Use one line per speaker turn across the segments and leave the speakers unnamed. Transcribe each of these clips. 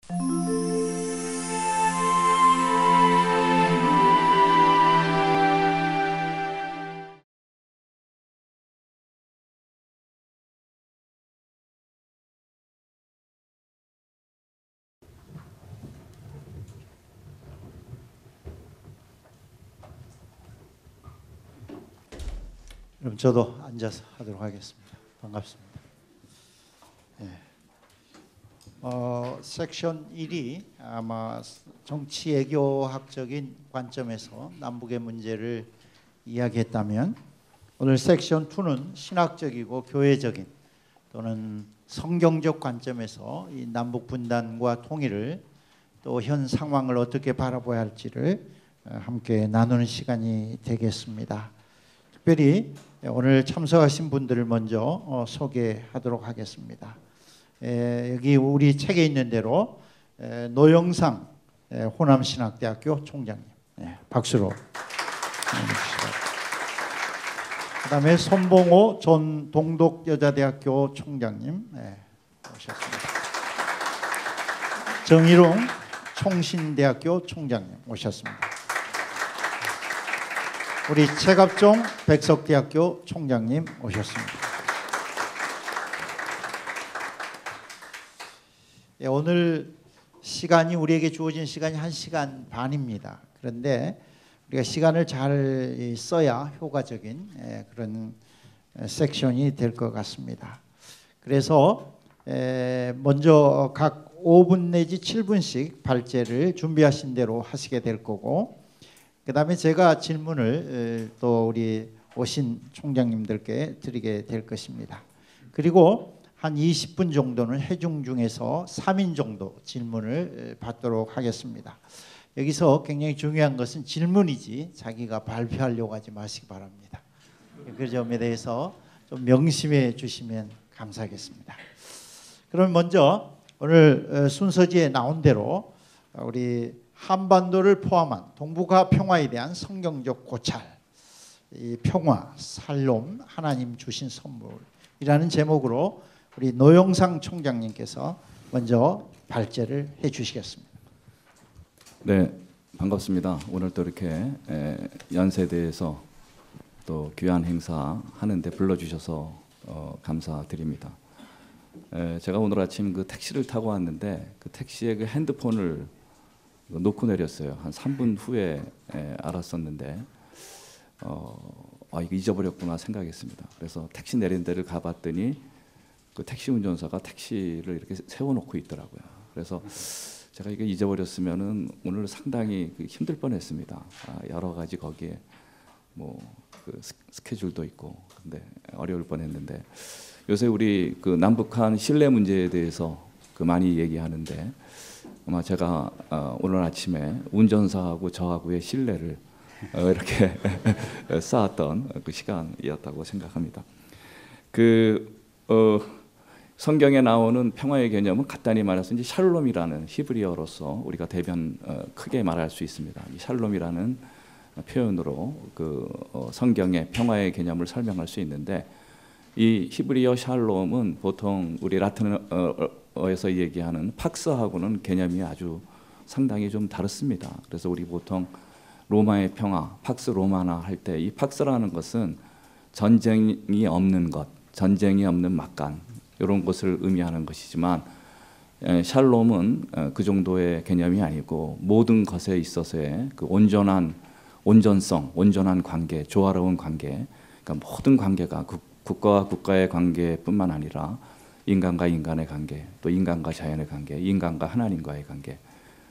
그럼 저도 앉아서 하도록 하겠습니다. 반갑습니다. 섹션 1이 아마 정치외교학적인 관점에서 남북의 문제를 이야기했다면, 오늘 섹션 2는 신학적이고 교회적인 또는 성경적 관점에서 이 남북 분단과 통일을 또 현 상황을 어떻게 바라봐야 할지를 함께 나누는 시간이 되겠습니다. 특별히 오늘 참석하신 분들을 먼저 소개하도록 하겠습니다. 여기 우리 책에 있는 대로 노영상 호남신학대학교 총장님, 박수로 주시기. 그다음에 손봉호 전 동독여자대학교 총장님 오셨습니다. 정일웅 총신대학교 총장님 오셨습니다. 우리 최갑종 백석대학교 총장님 오셨습니다. 오늘 시간이, 우리에게 주어진 시간이 1시간 반입니다. 그런데 우리가 시간을 잘 써야 효과적인 그런 섹션이 될 것 같습니다. 그래서 먼저 각 5분 내지 7분씩 발제를 준비하신 대로 하시게 될 거고, 그 다음에 제가 질문을 또 우리 오신 총장님들께 드리게 될 것입니다. 그리고 한 20분 정도는 회중 중에서 3인 정도 질문을 받도록 하겠습니다. 여기서 굉장히 중요한 것은 질문이지 자기가 발표하려고 하지 마시기 바랍니다. 그 점에 대해서 좀 명심해 주시면 감사하겠습니다. 그럼 먼저 오늘 순서지에 나온 대로 우리 한반도를 포함한 동북아 평화에 대한 성경적 고찰, 이 평화, 살롬, 하나님 주신 선물이라는 제목으로 우리 노영상 총장님께서 먼저 발제를 해주시겠습니다.
네, 반갑습니다. 오늘 또 이렇게 연세대에서 또 귀한 행사 하는데 불러주셔서 감사드립니다. 제가 오늘 아침 그 택시를 타고 왔는데 그 택시에 그 핸드폰을 놓고 내렸어요. 한 3분 후에 알았었는데 이거 잊어버렸구나 생각했습니다. 그래서 택시 내린 데를 가봤더니 그 택시 운전사가 택시를 이렇게 세워놓고 있더라고요. 그래서 제가 이거 잊어버렸으면은 오늘 상당히 힘들 뻔했습니다. 여러 가지 거기에 뭐 그 스케줄도 있고, 근데 어려울 뻔했는데, 요새 우리 그 남북한 신뢰 문제에 대해서 그 많이 얘기하는데, 아마 제가 오늘 아침에 운전사하고 저하고의 신뢰를 이렇게 쌓았던 그 시간이었다고 생각합니다. 성경에 나오는 평화의 개념은 간단히 말해서 이제 샬롬이라는 히브리어로서 우리가 대변 크게 말할 수 있습니다. 이 샬롬이라는 표현으로 성경의 평화의 개념을 설명할 수 있는데, 이 히브리어 샬롬은 보통 우리 라틴어에서 얘기하는 팍스하고는 개념이 아주 상당히 좀 다릅니다. 그래서 우리 보통 로마의 평화, 팍스 로마나 할 때 이 팍스라는 것은 전쟁이 없는 것, 전쟁이 없는 막간, 이런 것을 의미하는 것이지만, 샬롬은 그 정도의 개념이 아니고 모든 것에 있어서의 그 온전성, 온전한 관계, 조화로운 관계, 그러니까 모든 관계가 국가와 국가의 관계뿐만 아니라 인간과 인간의 관계, 또 인간과 자연의 관계, 인간과 하나님과의 관계,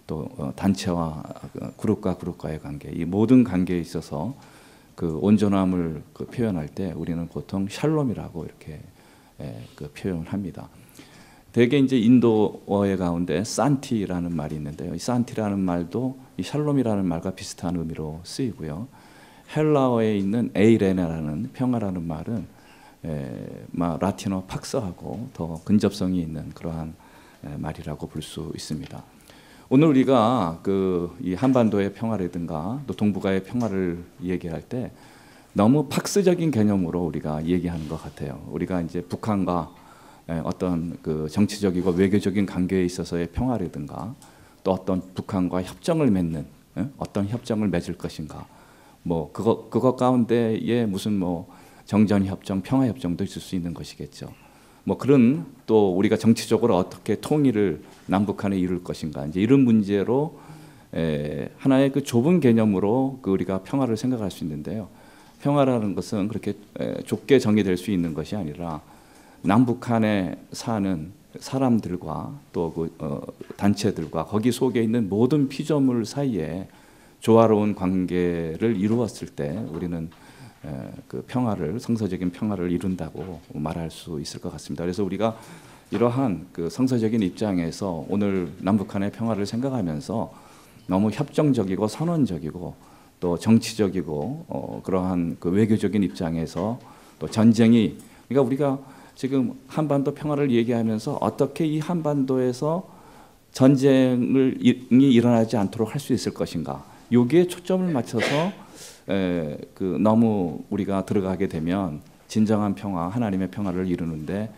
또 단체와 그룹과 그룹과의 관계, 이 모든 관계에 있어서 그 온전함을 표현할 때 우리는 보통 샬롬이라고 이렇게 표현을 합니다. 대개 이제 인도어의 가운데 산티라는 말이 있는데요. 이 산티라는 말도 이 샬롬이라는 말과 비슷한 의미로 쓰이고요. 헬라어에 있는 에이레네라는 평화라는 말은 라틴어 팍스하고 더 근접성이 있는 그러한 말이라고 볼 수 있습니다. 오늘 우리가 이 한반도의 평화라든가 또 동북아의 평화를 얘기할 때 너무 팍스적인 개념으로 우리가 얘기하는 것 같아요. 우리가 이제 북한과 어떤 그 정치적이고 외교적인 관계에 있어서의 평화라든가 또 어떤 북한과 협정을 맺는 어떤 협정을 맺을 것인가 뭐 그거 가운데에 무슨 뭐 정전 협정, 평화 협정도 있을 수 있는 것이겠죠. 뭐 그런 또 우리가 정치적으로 어떻게 통일을 남북한에 이룰 것인가 이제 이런 문제로 하나의 그 좁은 개념으로 그 우리가 평화를 생각할 수 있는데요. 평화라는 것은 그렇게 좁게 정의될 수 있는 것이 아니라 남북한에 사는 사람들과 또 그 단체들과 거기 속에 있는 모든 피조물 사이에 조화로운 관계를 이루었을 때 우리는 그 평화를 성서적인 평화를 이룬다고 말할 수 있을 것 같습니다. 그래서 우리가 이러한 그 성서적인 입장에서 오늘 남북한의 평화를 생각하면서 너무 협정적이고 선언적이고 또 정치적이고 그러한 그 외교적인 입장에서 또 전쟁이 그러니까 우리가 지금 한반도 평화를 얘기하면서 어떻게 이 한반도에서 전쟁이 일어나지 않도록 할 수 있을 것인가 여기에 초점을 맞춰서 그 너무 우리가 들어가게 되면 진정한 평화 하나님의 평화를 이루는데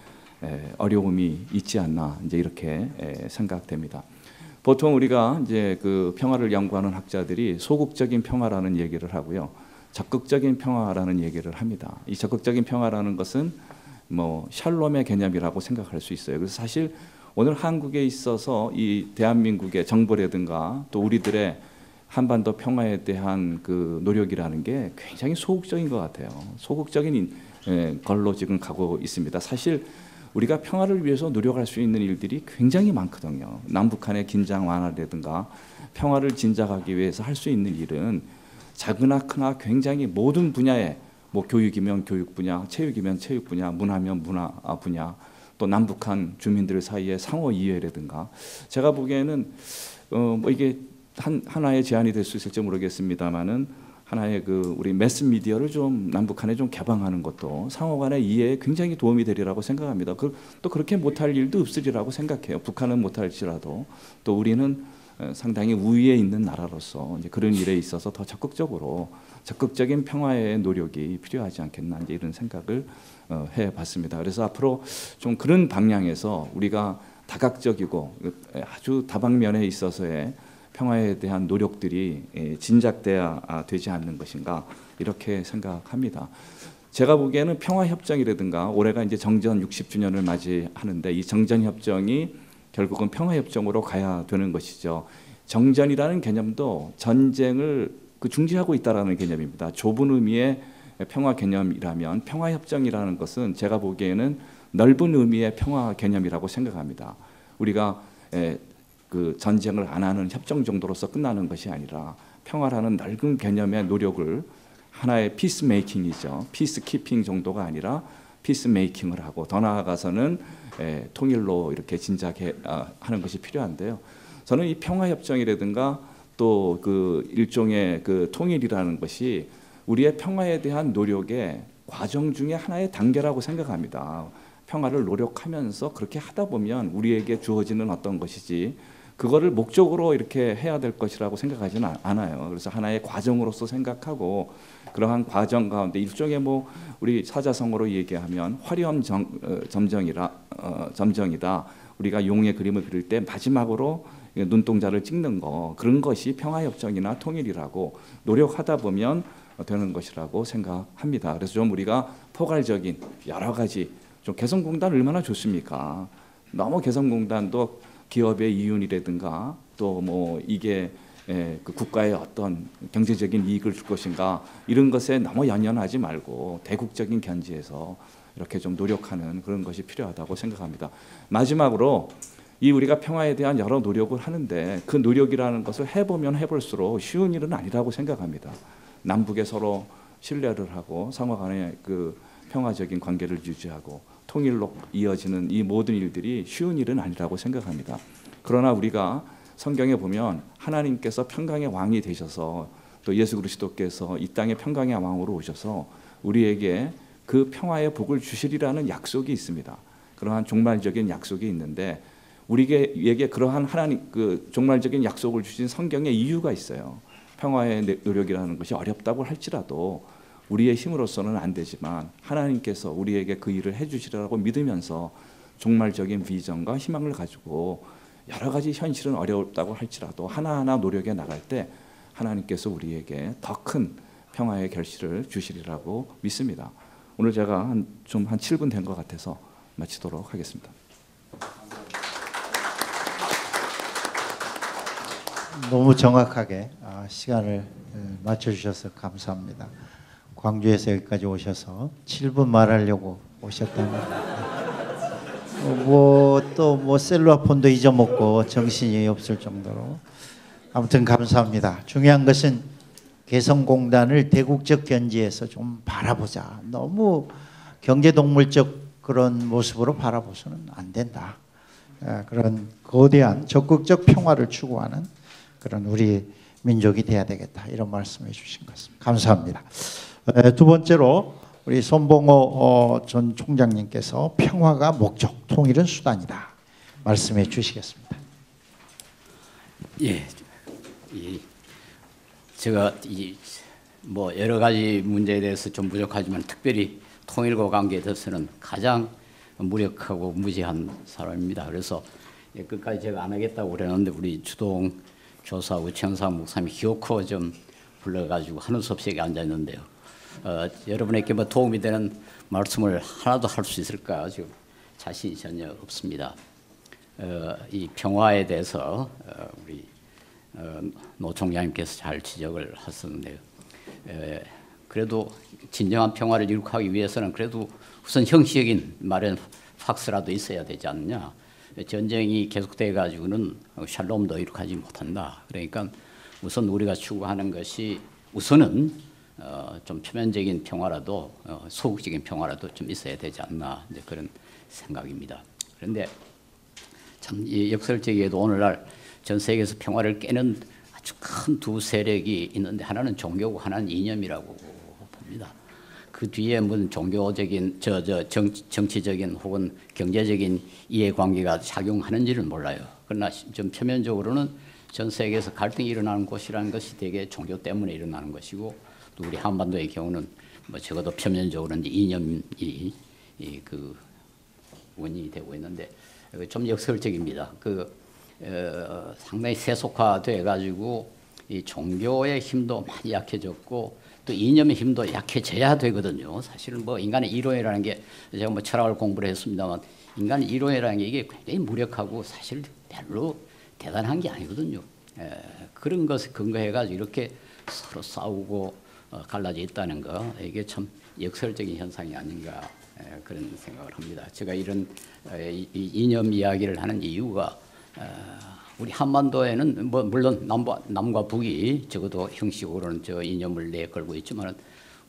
어려움이 있지 않나 이제 이렇게 생각됩니다. 보통 우리가 이제 그 평화를 연구하는 학자들이 소극적인 평화라는 얘기를 하고요, 적극적인 평화라는 얘기를 합니다. 이 적극적인 평화라는 것은 뭐 샬롬의 개념이라고 생각할 수 있어요. 그래서 사실 오늘 한국에 있어서 이 대한민국의 정부라든가 또 우리들의 한반도 평화에 대한 그 노력이라는 게 굉장히 소극적인 것 같아요. 소극적인 걸로 지금 가고 있습니다. 사실 우리가 평화를 위해서 노력할 수 있는 일들이 굉장히 많거든요. 남북한의 긴장 완화라든가 평화를 진작하기 위해서 할 수 있는 일은 작으나 크나 굉장히 모든 분야에 뭐 교육이면 교육 분야, 체육이면 체육 분야, 문화면 문화 분야, 또 남북한 주민들 사이의 상호 이해라든가 제가 보기에는 뭐 이게 하나의 제안이 될 수 있을지 모르겠습니다만은 하나의 그 우리 매스 미디어를 좀 남북한에 좀 개방하는 것도 상호간의 이해에 굉장히 도움이 되리라고 생각합니다. 또 그렇게 못할 일도 없으리라고 생각해요. 북한은 못할지라도 또 우리는 상당히 우위에 있는 나라로서 이제 그런 일에 있어서 더 적극적인 평화의 노력이 필요하지 않겠나 이제 이런 생각을 해봤습니다. 그래서 앞으로 좀 그런 방향에서 우리가 다각적이고 아주 다방면에 있어서의 평화에 대한 노력들이 진작돼야 되지 않는 것인가 이렇게 생각합니다. 제가 보기에는 평화협정이라든가 올해가 이제 정전 60주년을 맞이하는데 이 정전협정이 결국은 평화협정으로 가야 되는 것이죠. 정전이라는 개념도 전쟁을 중지하고 있다라는 개념입니다. 좁은 의미의 평화 개념이라면 평화협정이라는 것은 제가 보기에는 넓은 의미의 평화 개념이라고 생각합니다. 우리가 그 전쟁을 안 하는 협정 정도로서 끝나는 것이 아니라 평화라는 넓은 개념의 노력을 하나의 피스메이킹이죠. 피스키핑 정도가 아니라 피스메이킹을 하고 더 나아가서는 통일로 이렇게 진작해 하는 것이 필요한데요. 저는 이 평화협정이라든가 또 그 일종의 그 통일이라는 것이 우리의 평화에 대한 노력의 과정 중에 하나의 단계라고 생각합니다. 평화를 노력하면서 그렇게 하다 보면 우리에게 주어지는 어떤 것이지 그거를 목적으로 이렇게 해야 될 것이라고 생각하지는 않아요. 그래서 하나의 과정으로서 생각하고 그러한 과정 가운데 일종의 뭐 우리 사자성어로 얘기하면 화려한 점정이다. 우리가 용의 그림을 그릴 때 마지막으로 눈동자를 찍는 거 그런 것이 평화협정이나 통일이라고 노력하다 보면 되는 것이라고 생각합니다. 그래서 좀 우리가 포괄적인 여러 가지 좀 개성공단 얼마나 좋습니까? 너무 개성공단도 기업의 이윤이라든가 또 뭐 이게 그 국가의 어떤 경제적인 이익을 줄 것인가 이런 것에 너무 연연하지 말고 대국적인 견지에서 이렇게 좀 노력하는 그런 것이 필요하다고 생각합니다. 마지막으로 이 우리가 평화에 대한 여러 노력을 하는데 그 노력이라는 것을 해보면 해볼수록 쉬운 일은 아니라고 생각합니다. 남북에 서로 신뢰를 하고 상호 간의 그 평화적인 관계를 유지하고 통일로 이어지는 이 모든 일들이 쉬운 일은 아니라고 생각합니다. 그러나 우리가 성경에 보면 하나님께서 평강의 왕이 되셔서 또 예수 그리스도께서 이 땅의 평강의 왕으로 오셔서 우리에게 그 평화의 복을 주시리라는 약속이 있습니다. 그러한 종말적인 약속이 있는데 우리에게 그러한 하나님 그 종말적인 약속을 주신 성경의 이유가 있어요. 평화의 노력이라는 것이 어렵다고 할지라도 우리의 힘으로서는 안 되지만 하나님께서 우리에게 그 일을 해주시리라고 믿으면서 종말적인 비전과 희망을 가지고 여러 가지 현실은 어렵다고 할지라도 하나하나 노력해 나갈 때 하나님께서 우리에게 더 큰 평화의 결실을 주시리라고 믿습니다. 오늘 제가 한 7분 된 것 같아서 마치도록 하겠습니다.
너무 정확하게 시간을 맞춰주셔서 감사합니다. 광주에서 여기까지 오셔서 7분 말하려고 오셨다면 뭐 셀룰라폰도 잊어먹고 정신이 없을 정도로 아무튼 감사합니다. 중요한 것은 개성공단을 대국적 견지에서 좀 바라보자. 너무 경제동물적 그런 모습으로 바라보서는 안 된다. 그런 거대한 적극적 평화를 추구하는 그런 우리 민족이 돼야 되겠다. 이런 말씀해 주신 것 같습니다. 감사합니다. 두 번째로 우리 손봉호 전 총장님께서 평화가 목적, 통일은 수단이다. 말씀해 주시겠습니다.
예, 제가 뭐 여러 가지 문제에 대해서 좀 부족하지만 특별히 통일과 관계에 대해서는 가장 무력하고 무지한 사람입니다. 그래서 끝까지 제가 안 하겠다고 그랬는데 우리 주동 교사하고 최영삼 목사님이 기어코 좀 불러가지고 하는 수 없이 앉아 있는데요. 여러분에게 뭐 도움이 되는 말씀을 하나도 할 수 있을까 지금 자신이 전혀 없습니다. 이 평화에 대해서 우리 노 총장님께서 잘 지적을 하셨는데요. 그래도 진정한 평화를 이룩하기 위해서는 그래도 우선 형식적인 마련 팍스라도 있어야 되지 않느냐. 전쟁이 계속돼 가지고는 샬롬도 이룩하지 못한다. 그러니까 우선 우리가 추구하는 것이 우선은 좀 표면적인 평화라도 소극적인 평화라도 좀 있어야 되지 않나 이제 그런 생각입니다. 그런데 참 역설적이게도 오늘날 전 세계에서 평화를 깨는 아주 큰 두 세력이 있는데 하나는 종교고 하나는 이념이라고 봅니다. 그 뒤에 무슨 종교적인 정치적인 혹은 경제적인 이해관계가 작용하는지는 몰라요. 그러나 좀 표면적으로는 전 세계에서 갈등이 일어나는 곳이라는 것이 대개 종교 때문에 일어나는 것이고 또 우리 한반도의 경우는 뭐 적어도 표면적으로는 이념이 그 원인이 되고 있는데 좀 역설적입니다. 상당히 세속화돼 가지고 이 종교의 힘도 많이 약해졌고 또 이념의 힘도 약해져야 되거든요. 사실은 뭐 인간의 이론이라는 게 제가 뭐 철학을 공부를 했습니다만 인간의 이론이라는 게 이게 굉장히 무력하고 사실 별로 대단한 게 아니거든요. 그런 것에 근거해 가지고 이렇게 서로 싸우고 갈라져 있다는 거 이게 참 역설적인 현상이 아닌가 그런 생각을 합니다. 제가 이런 이념 이야기를 하는 이유가 우리 한반도에는 뭐 물론 남과 북이 적어도 형식으로는 저 이념을 내걸고 있지만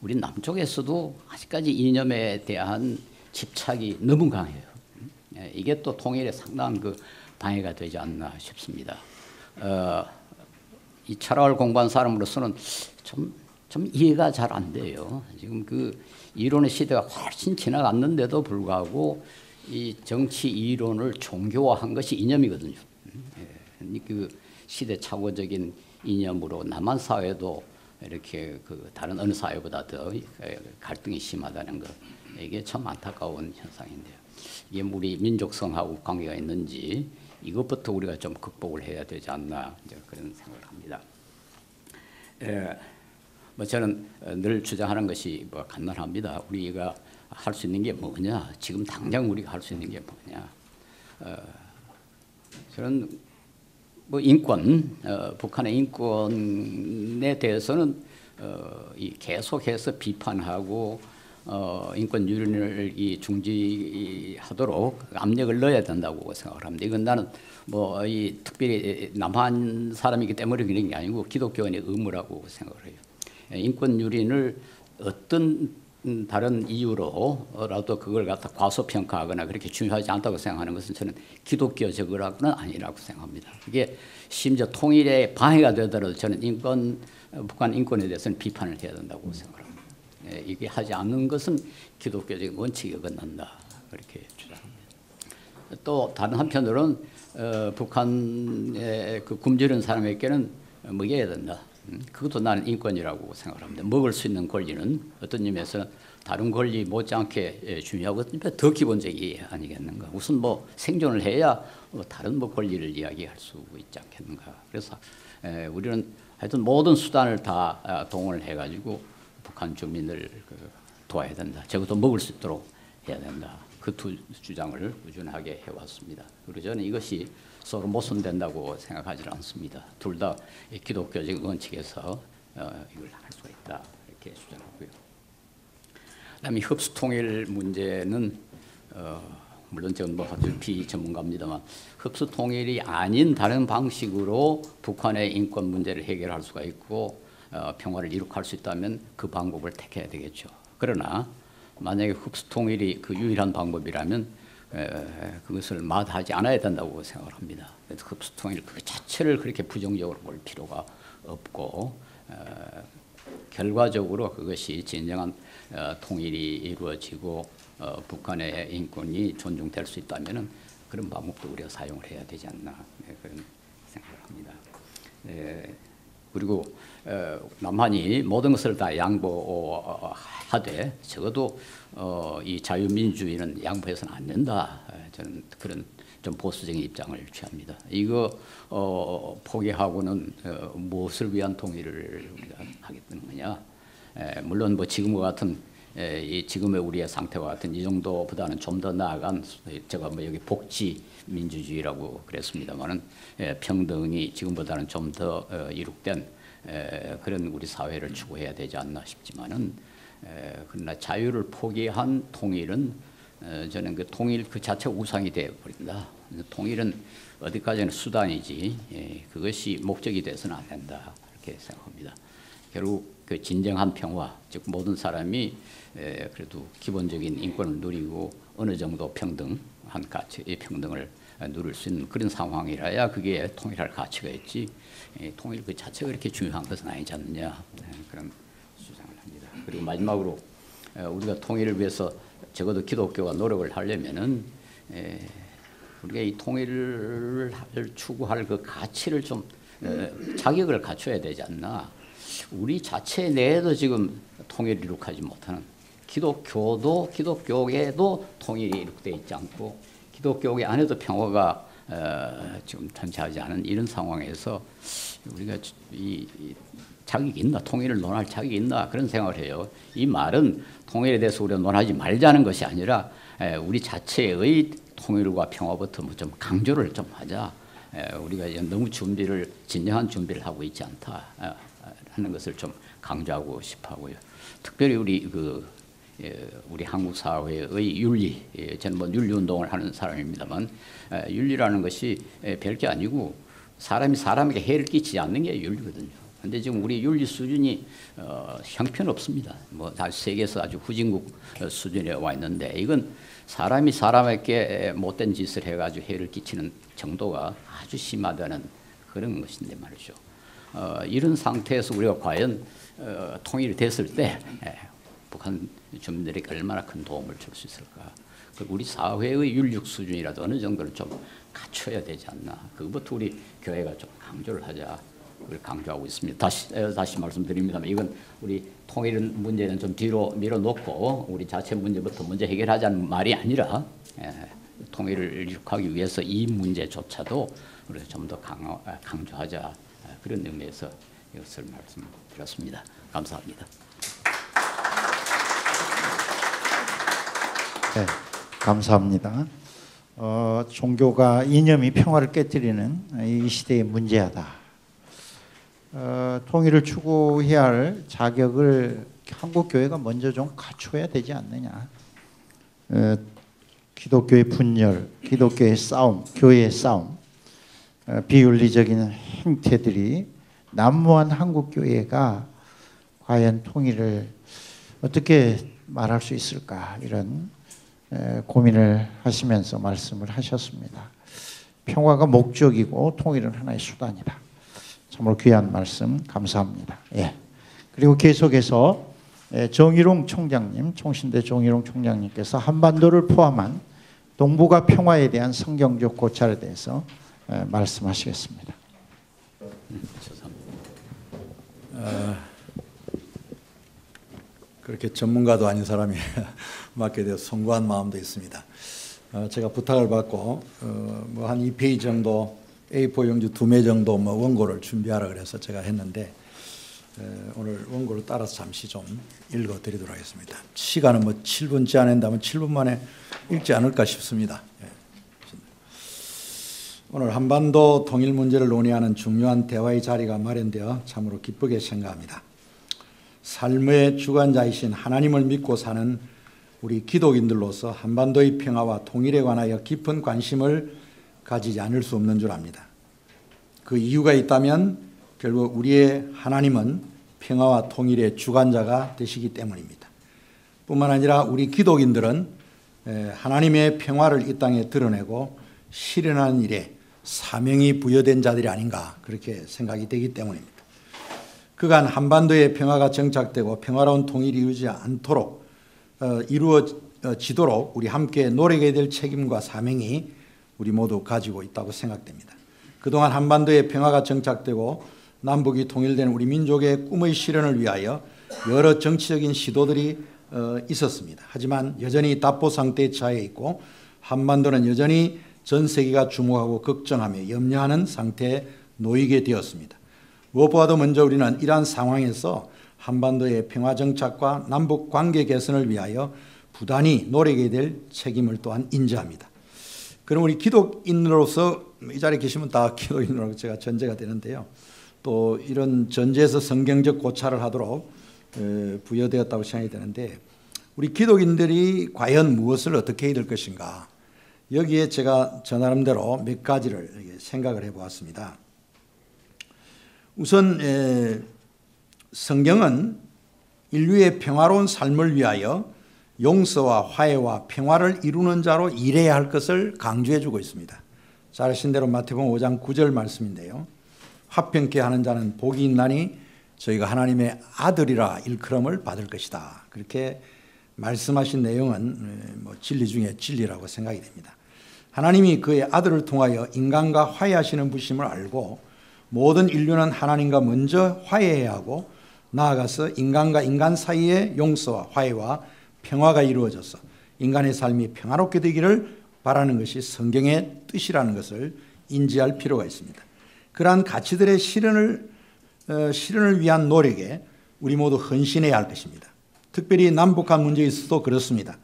우리 남쪽에서도 아직까지 이념에 대한 집착이 너무 강해요. 이게 또 통일에 상당한 그 방해가 되지 않나 싶습니다. 이 철학을 공부한 사람으로서는 좀 이해가 잘 안 돼요. 지금 그 이론의 시대가 훨씬 지나갔는데도 불구하고 이 정치 이론을 종교화한 것이 이념이거든요. 그 시대착오적인 이념으로 남한 사회도 이렇게 그 다른 어느 사회보다 더 갈등이 심하다는 것 이게 참 안타까운 현상인데요. 이게 우리 민족성하고 관계가 있는지 이것부터 우리가 좀 극복을 해야 되지 않나 그런 생각을 합니다. 뭐 저는 늘 주장하는 것이 뭐 간단합니다. 우리가 할 수 있는 게 뭐냐? 지금 당장 우리가 할 수 있는 게 뭐냐? 저는 뭐 인권, 북한의 인권에 대해서는 계속해서 비판하고 인권 유린을 중지하도록 압력을 넣어야 된다고 생각을 합니다. 이건 나는 뭐 특별히 남한 사람이기 때문에 그런 게 아니고 기독교인의 의무라고 생각을 해요. 인권 유린을 어떤 다른 이유로라도 그걸 갖다 과소평가하거나 그렇게 중요하지 않다고 생각하는 것은 저는 기독교적으로는 아니라고 생각합니다. 이게 심지어 통일에 방해가 되더라도 저는 북한 인권에 대해서는 비판을 해야 된다고 생각합니다. 이게 하지 않는 것은 기독교적인 원칙에 어긋난다 그렇게 주장합니다. 또 다른 한편으로는 북한의 그 굶주린 사람에게는 먹여야 된다. 그것도 나는 인권이라고 생각합니다. 먹을 수 있는 권리는 어떤 의미에서는 다른 권리 못지않게 중요하고 더 기본적이 아니겠는가. 우선 뭐 생존을 해야 다른 뭐 권리를 이야기할 수 있지 않겠는가. 그래서 우리는 하여튼 모든 수단을 다 동원을 해가지고 북한 주민을 도와야 된다. 적어도 먹을 수 있도록 해야 된다. 그 두 주장을 꾸준하게 해왔습니다. 그리고 저는 이것이 서로 모순된다고 생각하지 않습니다. 둘 다 기독교적 원칙에서 이걸 할 수가 있다 이렇게 주장하고요. 그다음에 흡수 통일 문제는 물론 저는 뭐 아주 비전문가입니다만 흡수 통일이 아닌 다른 방식으로 북한의 인권 문제를 해결할 수가 있고 평화를 이룩할 수 있다면 그 방법을 택해야 되겠죠. 그러나 만약에 흡수 통일이 그 유일한 방법이라면 그것을 마다하지 않아야 된다고 생각을 합니다. 그래서 흡수 통일 그 자체를 그렇게 부정적으로 볼 필요가 없고 결과적으로 그것이 진정한 통일이 이루어지고 북한의 인권이 존중될 수 있다면은 그런 방법도 우리가 사용을 해야 되지 않나 그런 생각을 합니다. 그리고 남한이 모든 것을 다 양보하되 적어도 이 자유민주주의는 양보해서는 안 된다. 저는 그런 좀 보수적인 입장을 취합니다. 이거 포기하고는 무엇을 위한 통일을 우리가 하겠다는 거냐? 물론 뭐 지금과 같은 이 지금의 우리의 상태와 같은 이 정도보다는 좀 더 나아간 제가 뭐 여기 복지 민주주의라고 그랬습니다만은 평등이 지금보다는 좀 더 이룩된 그런 우리 사회를 추구해야 되지 않나 싶지만은 그러나 자유를 포기한 통일은 저는 그 통일 그 자체가 우상이 되어 버린다. 통일은 어디까지는 수단이지 그것이 목적이 돼서는 안 된다 이렇게 생각합니다. 결국 그 진정한 평화, 즉 모든 사람이 그래도 기본적인 인권을 누리고 어느 정도 평등한 가치의 평등을 누릴 수 있는 그런 상황이라야 그게 통일할 가치가 있지. 통일 그 자체가 그렇게 중요한 것은 아니지 않느냐 그런 주장을 합니다. 그리고 마지막으로 우리가 통일을 위해서 적어도 기독교가 노력을 하려면은 우리가 이 통일을 추구할 그 가치를 좀 자격을 갖춰야 되지 않나. 우리 자체 내에도 지금 통일을 이룩하지 못하는 기독교도 기독교에도 통일이 이룩되어 있지 않고 기독교계 안에도 평화가 지금 존재하지 않은 이런 상황에서 우리가 이 자격이 있나 통일을 논할 자격이 있나 그런 생각을 해요. 이 말은 통일에 대해서 우리가 논하지 말자는 것이 아니라 우리 자체의 통일과 평화부터 뭐 좀 강조를 좀 하자. 우리가 너무 진정한 준비를 하고 있지 않다 하는 것을 좀 강조하고 싶어하고요. 특별히 우리 한국 사회의 윤리, 저는 뭐 윤리 운동을 하는 사람입니다만 윤리라는 것이 별게 아니고 사람이 사람에게 해를 끼치지 않는 게 윤리거든요. 그런데 지금 우리 윤리 수준이 형편없습니다. 뭐 세계에서 아주 후진국 수준에 와 있는데 이건 사람이 사람에게 못된 짓을 해가지고 해를 끼치는 정도가 아주 심하다는 그런 것인데 말이죠. 이런 상태에서 우리가 과연 통일이 됐을 때 북한 주민들에게 얼마나 큰 도움을 줄 수 있을까? 우리 사회의 윤리 수준이라도 어느 정도는 좀 갖춰야 되지 않나? 그것부터 우리 교회가 좀 강조를 하자. 그걸 강조하고 있습니다. 다시 말씀드립니다만 이건 우리 통일 문제는 좀 뒤로 밀어놓고 우리 자체 문제부터 먼저 해결하자는 말이 아니라 통일을 이룩하기 위해서 이 문제조차도 우리가 좀 더 강조하자. 그런 의미에서 이것을 말씀드렸습니다. 감사합니다.
네, 감사합니다. 종교가 이념이 평화를 깨뜨리는 이 시대의 문제하다. 통일을 추구해야 할 자격을 한국 교회가 먼저 좀 갖춰야 되지 않느냐. 기독교의 분열, 기독교의 싸움, 교회의 싸움, 비윤리적인 행태들이 난무한 한국 교회가 과연 통일을 어떻게 말할 수 있을까 이런 고민을 하시면서 말씀을 하셨습니다. 평화가 목적이고 통일은 하나의 수단이다. 참으로 귀한 말씀 감사합니다. 예. 그리고 계속해서 정일홍 총장님, 총신대 정일홍 총장님께서 한반도를 포함한 동북아 평화에 대한 성경적 고찰에 대해서 말씀하시겠습니다.
그렇게 전문가도 아닌 사람이 맡게 되어 송구한 마음도 있습니다. 제가 부탁을 받고 뭐 한 2페이지 정도 A4 용지 2매 정도 뭐 원고를 준비하라 그래서 제가 했는데 오늘 원고를 따라서 잠시 좀 읽어드리도록 하겠습니다. 시간은 뭐 7분 제한한다면 7분 만에 읽지 않을까 싶습니다. 오늘 한반도 통일 문제를 논의하는 중요한 대화의 자리가 마련되어 참으로 기쁘게 생각합니다. 삶의 주관자이신 하나님을 믿고 사는 우리 기독인들로서 한반도의 평화와 통일에 관하여 깊은 관심을 가지지 않을 수 없는 줄 압니다. 그 이유가 있다면 결국 우리의 하나님은 평화와 통일의 주관자가 되시기 때문입니다. 뿐만 아니라 우리 기독인들은 하나님의 평화를 이 땅에 드러내고 실현하는 일에 사명이 부여된 자들이 아닌가 그렇게 생각이 되기 때문입니다. 그간 한반도의 평화가 정착되고 평화로운 통일이 이루어지도록 우리 함께 노력해야 될 책임과 사명이 우리 모두 가지고 있다고 생각됩니다. 그동안 한반도의 평화가 정착되고 남북이 통일된 우리 민족의 꿈의 실현을 위하여 여러 정치적인 시도들이 있었습니다. 하지만 여전히 답보 상태에 처해 있고 한반도는 여전히 전 세계가 주목하고 걱정하며 염려하는 상태에 놓이게 되었습니다. 무엇보다도 먼저 우리는 이러한 상황에서 한반도의 평화 정착과 남북 관계 개선을 위하여 부단히 노력해야 될 책임을 또한 인지합니다. 그럼 우리 기독인으로서 이 자리에 계시면 다 기독인으로 제가 전제가 되는데요. 또 이런 전제에서 성경적 고찰을 하도록 부여되었다고 생각이 되는데 우리 기독인들이 과연 무엇을 어떻게 해야 될 것인가 여기에 제가 저 나름대로 몇 가지를 생각을 해보았습니다. 우선 성경은 인류의 평화로운 삶을 위하여 용서와 화해와 평화를 이루는 자로 일해야 할 것을 강조해 주고 있습니다. 잘 아신 대로 마태복음 5장 9절 말씀인데요. 화평케 하는 자는 복이 있나니 저희가 하나님의 아들이라 일컬음을 받을 것이다. 그렇게 말씀하신 내용은 뭐 진리 중에 진리라고 생각이 됩니다. 하나님이 그의 아들을 통하여 인간과 화해하시는 분심을 알고 모든 인류는 하나님과 먼저 화해해야 하고 나아가서 인간과 인간 사이의 용서와 화해와 평화가 이루어져서 인간의 삶이 평화롭게 되기를 바라는 것이 성경의 뜻이라는 것을 인지할 필요가 있습니다. 그러한 가치들의 실현을 위한 노력에 우리 모두 헌신해야 할 것입니다. 특별히 남북한 문제에 있어서도 그렇습니다.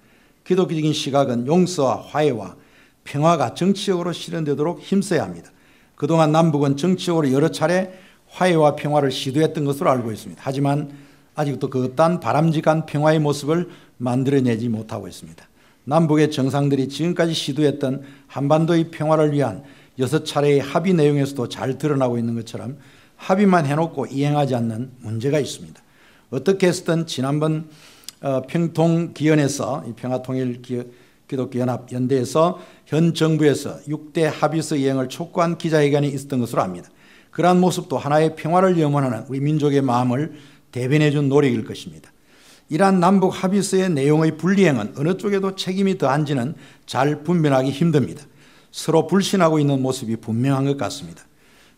기독교적인 시각은 용서와 화해와 평화가 정치적으로 실현되도록 힘써야 합니다. 그동안 남북은 정치적으로 여러 차례 화해와 평화를 시도했던 것으로 알고 있습니다. 하지만 아직도 그 어떠한 바람직한 평화의 모습을 만들어내지 못하고 있습니다. 남북의 정상들이 지금까지 시도했던 한반도의 평화를 위한 6차례의 합의 내용에서도 잘 드러나고 있는 것처럼 합의만 해놓고 이행하지 않는 문제가 있습니다. 어떻게 했든 지난번 평통기원에서 평화통일기독교연합연대에서 현 정부에서 6대 합의서 이행을 촉구한 기자회견이 있었던 것으로 압니다. 그러한 모습도 하나의 평화를 염원하는 우리 민족의 마음을 대변해 준 노력일 것입니다. 이러한 남북 합의서의 내용의 불이행은 어느 쪽에도 책임이 더한지는 잘 분별하기 힘듭니다. 서로 불신하고 있는 모습이 분명한 것 같습니다.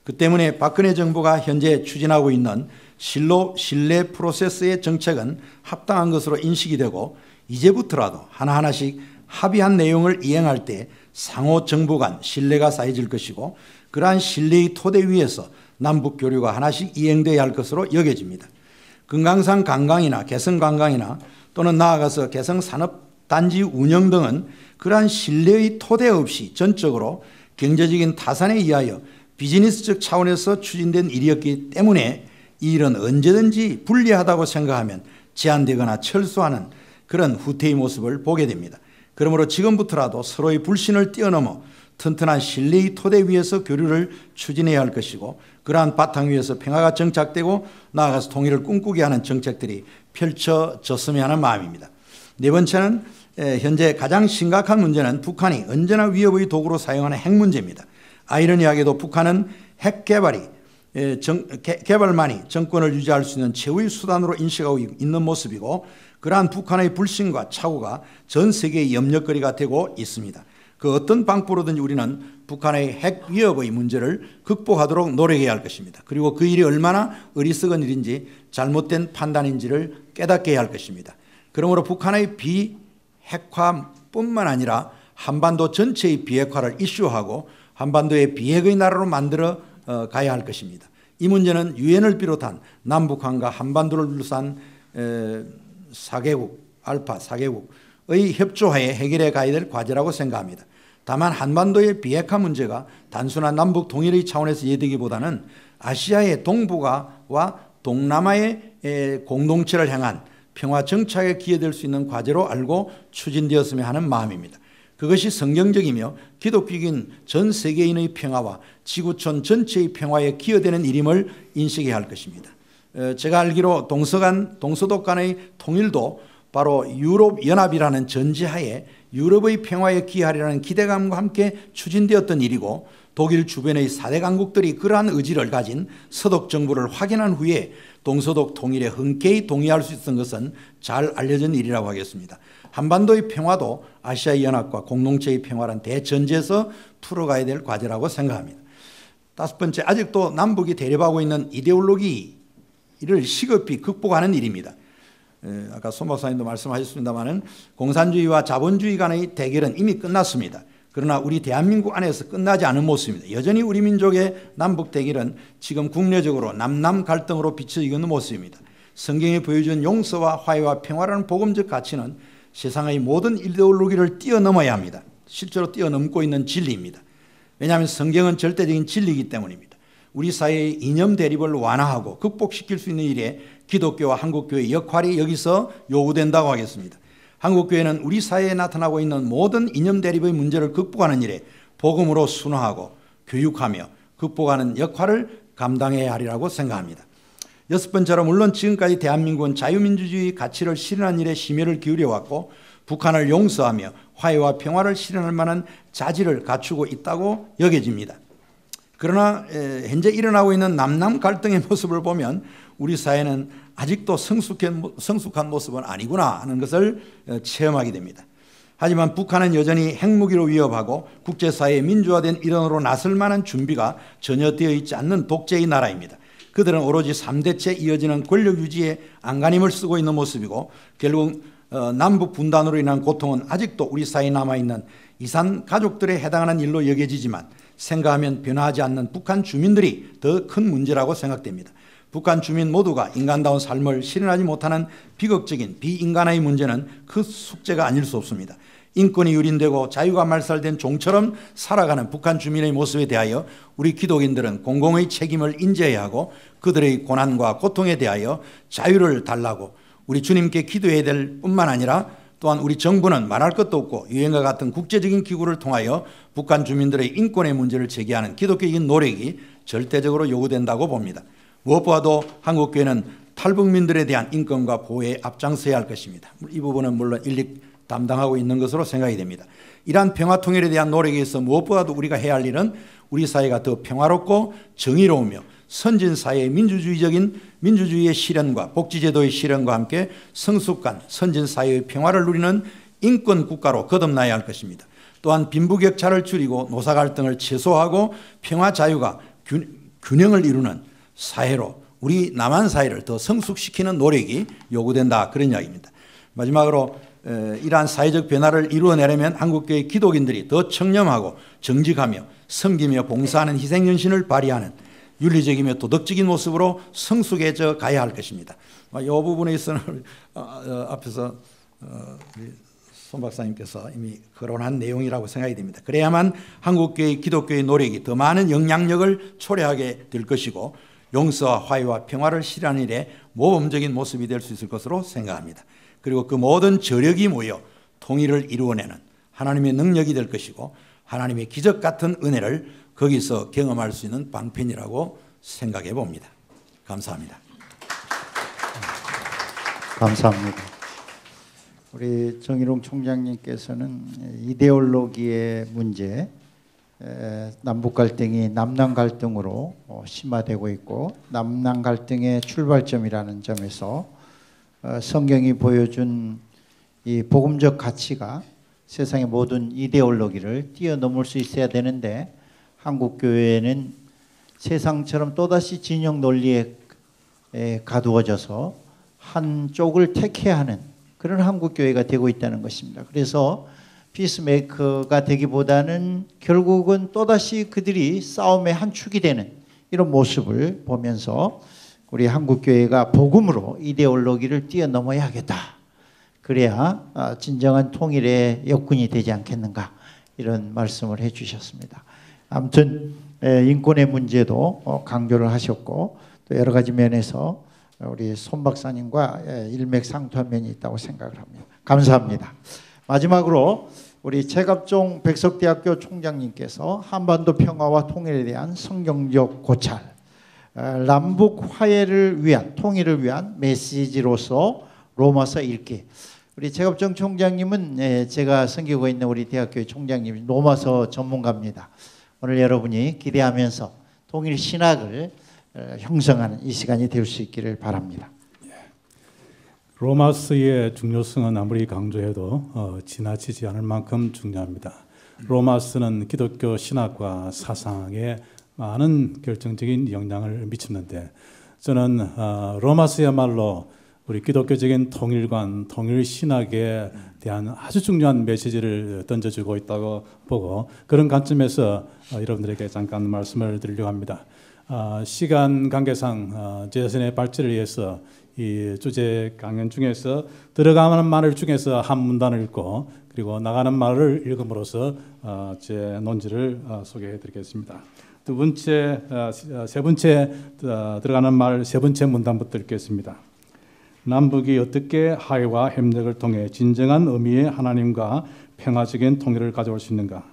그 때문에 박근혜 정부가 현재 추진하고 있는 신뢰 프로세스의 정책은 합당한 것으로 인식이 되고 이제부터라도 하나하나씩 합의한 내용을 이행할 때 상호 정부 간 신뢰가 쌓여질 것이고 그러한 신뢰의 토대 위에서 남북 교류가 하나씩 이행되어야 할 것으로 여겨집니다. 금강산 관광이나 개성 관광이나 또는 나아가서 개성 산업단지 운영 등은 그러한 신뢰의 토대 없이 전적으로 경제적인 타산에 의하여 비즈니스적 차원에서 추진된 일이었기 때문에 이 일은 언제든지 불리하다고 생각하면 제한되거나 철수하는 그런 후퇴의 모습을 보게 됩니다. 그러므로 지금부터라도 서로의 불신을 뛰어넘어 튼튼한 신뢰의 토대 위에서 교류를 추진해야 할 것이고 그러한 바탕 위에서 평화가 정착되고 나아가서 통일을 꿈꾸게 하는 정책들이 펼쳐졌으면 하는 마음입니다. 네 번째는 현재 가장 심각한 문제는 북한이 언제나 위협의 도구로 사용하는 핵 문제입니다. 아이러니하게도 북한은 핵 개발만이 정권을 유지할 수 있는 최후의 수단으로 인식하고 있는 모습이고 그러한 북한의 불신과 착오가 전 세계의 염려거리가 되고 있습니다. 그 어떤 방법으로든지 우리는 북한의 핵 위협의 문제를 극복하도록 노력해야 할 것입니다. 그리고 그 일이 얼마나 어리석은 일인지 잘못된 판단인지를 깨닫게 해야 할 것입니다. 그러므로 북한의 비핵화뿐만 아니라 한반도 전체의 비핵화를 이슈하고 한반도의 비핵의 나라로 만들어 가야 할 것입니다. 이 문제는 유엔을 비롯한 남북한과 한반도를 둘러싼 4개국, 알파 4개국의 협조하에 해결해 가야 될 과제라고 생각합니다. 다만 한반도의 비핵화 문제가 단순한 남북 통일의 차원에서 예되기보다는 아시아의 동북아와 동남아의 공동체를 향한 평화 정착에 기여될 수 있는 과제로 알고 추진되었으면 하는 마음입니다. 그것이 성경적이며 기독교인 전 세계인의 평화와 지구촌 전체의 평화에 기여되는 일임을 인식해야 할 것입니다. 제가 알기로 동서독 간의 통일도 바로 유럽연합이라는 전제하에 유럽의 평화에 기여하리라는 기대감과 함께 추진되었던 일이고, 독일 주변의 4대 강국들이 그러한 의지를 가진 서독 정부를 확인한 후에 동서독 통일에 흔쾌히 동의할 수 있었던 것은 잘 알려진 일이라고 하겠습니다. 한반도의 평화도 아시아 연합과 공동체의 평화란 대전제에서 풀어가야 될 과제라고 생각합니다. 5번째, 아직도 남북이 대립하고 있는 이데올로기를 시급히 극복하는 일입니다. 아까 손 박사님도 말씀하셨습니다마는 공산주의와 자본주의 간의 대결은 이미 끝났습니다. 그러나 우리 대한민국 안에서 끝나지 않은 모습입니다. 여전히 우리 민족의 남북 대결은 지금 국내적으로 남남 갈등으로 비춰지고 있는 모습입니다. 성경이 보여준 용서와 화해와 평화라는 복음적 가치는 세상의 모든 이데올로기를 뛰어넘어야 합니다. 실제로 뛰어넘고 있는 진리입니다. 왜냐하면 성경은 절대적인 진리이기 때문입니다. 우리 사회의 이념 대립을 완화하고 극복시킬 수 있는 일에 기독교와 한국교회의 역할이 여기서 요구된다고 하겠습니다. 한국교회는 우리 사회에 나타나고 있는 모든 이념 대립의 문제를 극복하는 일에 복음으로 순화하고 교육하며 극복하는 역할을 감당해야 하리라고 생각합니다. 6번째로, 물론 지금까지 대한민국은 자유민주주의 가치를 실현하는 일에 심혈을 기울여왔고 북한을 용서하며 화해와 평화를 실현할 만한 자질을 갖추고 있다고 여겨집니다. 그러나 현재 일어나고 있는 남남 갈등의 모습을 보면 우리 사회는 아직도 성숙한 모습은 아니구나 하는 것을 체험하게 됩니다. 하지만 북한은 여전히 핵무기로 위협하고 국제사회의 민주화된 일원으로 나설 만한 준비가 전혀 되어 있지 않는 독재의 나라입니다. 그들은 오로지 3대째 이어지는 권력 유지에 안간힘을 쓰고 있는 모습이고, 결국 남북 분단으로 인한 고통은 아직도 우리 사회에 남아있는 이산 가족들에 해당하는 일로 여겨지지만 생각하면 변화하지 않는 북한 주민들이 더 큰 문제라고 생각됩니다. 북한 주민 모두가 인간다운 삶을 실현하지 못하는 비극적인 비인간의 문제는 그 숙제가 아닐 수 없습니다. 인권이 유린되고 자유가 말살된 종처럼 살아가는 북한 주민의 모습에 대하여 우리 기독인들은 공공의 책임을 인지해야 하고 그들의 고난과 고통에 대하여 자유를 달라고 우리 주님께 기도해야 될 뿐만 아니라 또한 우리 정부는 말할 것도 없고 유엔과 같은 국제적인 기구를 통하여 북한 주민들의 인권의 문제를 제기하는 기독교적인 노력이 절대적으로 요구된다고 봅니다. 무엇보다도 한국교회는 탈북민들에 대한 인권과 보호에 앞장서야 할 것입니다. 이 부분은 물론 일일이 담당하고 있는 것으로 생각이 됩니다. 이러한 평화 통일에 대한 노력에 있어 무엇보다도 우리가 해야 할 일은 우리 사회가 더 평화롭고 정의로우며 선진 사회의 민주주의의 실현과 복지제도의 실현과 함께 성숙한 선진 사회의 평화를 누리는 인권 국가로 거듭나야 할 것입니다. 또한 빈부격차를 줄이고 노사 갈등을 최소화하고 평화 자유가 균형을 이루는 사회로 우리 남한 사회를 더 성숙시키는 노력이 요구된다, 그런 이야기입니다. 마지막으로 이러한 사회적 변화를 이루어내려면 한국교회 기독인들이 더 청렴하고 정직하며 섬기며 봉사하는 희생연신을 발휘하는 윤리적이며 도덕적인 모습으로 성숙해져 가야 할 것입니다. 이 부분에 있어서는 앞에서 손 박사님께서 이미 거론한 내용이라고 생각이 됩니다. 그래야만 한국교회 기독교의 노력이 더 많은 영향력을 초래하게 될 것이고 용서와 화해와 평화를 실현하는 일에 모범적인 모습이 될 수 있을 것으로 생각합니다. 그리고 그 모든 저력이 모여 통일을 이루어내는 하나님의 능력이 될 것이고 하나님의 기적 같은 은혜를 거기서 경험할 수 있는 방편이라고 생각해 봅니다. 감사합니다.
감사합니다. 우리 정일홍 총장님께서는 이데올로기의 문제, 남북 갈등이 남남 갈등으로 심화되고 있고 남남 갈등의 출발점이라는 점에서 성경이 보여준 이 복음적 가치가 세상의 모든 이데올로기를 뛰어넘을 수 있어야 되는데 한국 교회는 세상처럼 또다시 진영 논리에 가두어져서 한쪽을 택해야 하는 그런 한국 교회가 되고 있다는 것입니다. 그래서 피스메이커가 되기보다는 결국은 또다시 그들이 싸움의 한 축이 되는 이런 모습을 보면서 우리 한국 교회가 복음으로 이데올로기를 뛰어넘어야겠다. 그래야 진정한 통일의 역군이 되지 않겠는가 이런 말씀을 해주셨습니다. 아무튼 인권의 문제도 강조를 하셨고 또 여러 가지 면에서 우리 손 박사님과 일맥상통한 면이 있다고 생각을 합니다. 감사합니다. 마지막으로 우리 최갑종 백석대학교 총장님께서 한반도 평화와 통일에 대한 성경적 고찰, 남북 화해를 위한 통일을 위한 메시지로서 로마서 읽기. 우리 최갑종 총장님은 제가 섬기고 있는 우리 대학교의 총장님이 로마서 전문가입니다. 오늘 여러분이 기대하면서 통일 신학을 형성하는 이 시간이 될 수 있기를 바랍니다.
로마서의 중요성은 아무리 강조해도 지나치지 않을 만큼 중요합니다. 로마서는 기독교 신학과 사상에 많은 결정적인 영향을 미쳤는데 저는 로마서야말로 우리 기독교적인 통일관, 통일 신학에 대한 아주 중요한 메시지를 던져주고 있다고 보고 그런 관점에서 여러분들에게 잠깐 말씀을 드리려고 합니다. 시간 관계상 제 자신의 발제를 위해서 이 주제 강연 중에서 들어가는 말을 중에서 한 문단을 읽고 그리고 나가는 말을 읽음으로써 제 논지를 소개해 드리겠습니다. 세 번째 들어가는 말 세 번째 문단부터 읽겠습니다. 남북이 어떻게 화해와 협력을 통해 진정한 의미의 하나님과 평화적인 통일을 가져올 수 있는가?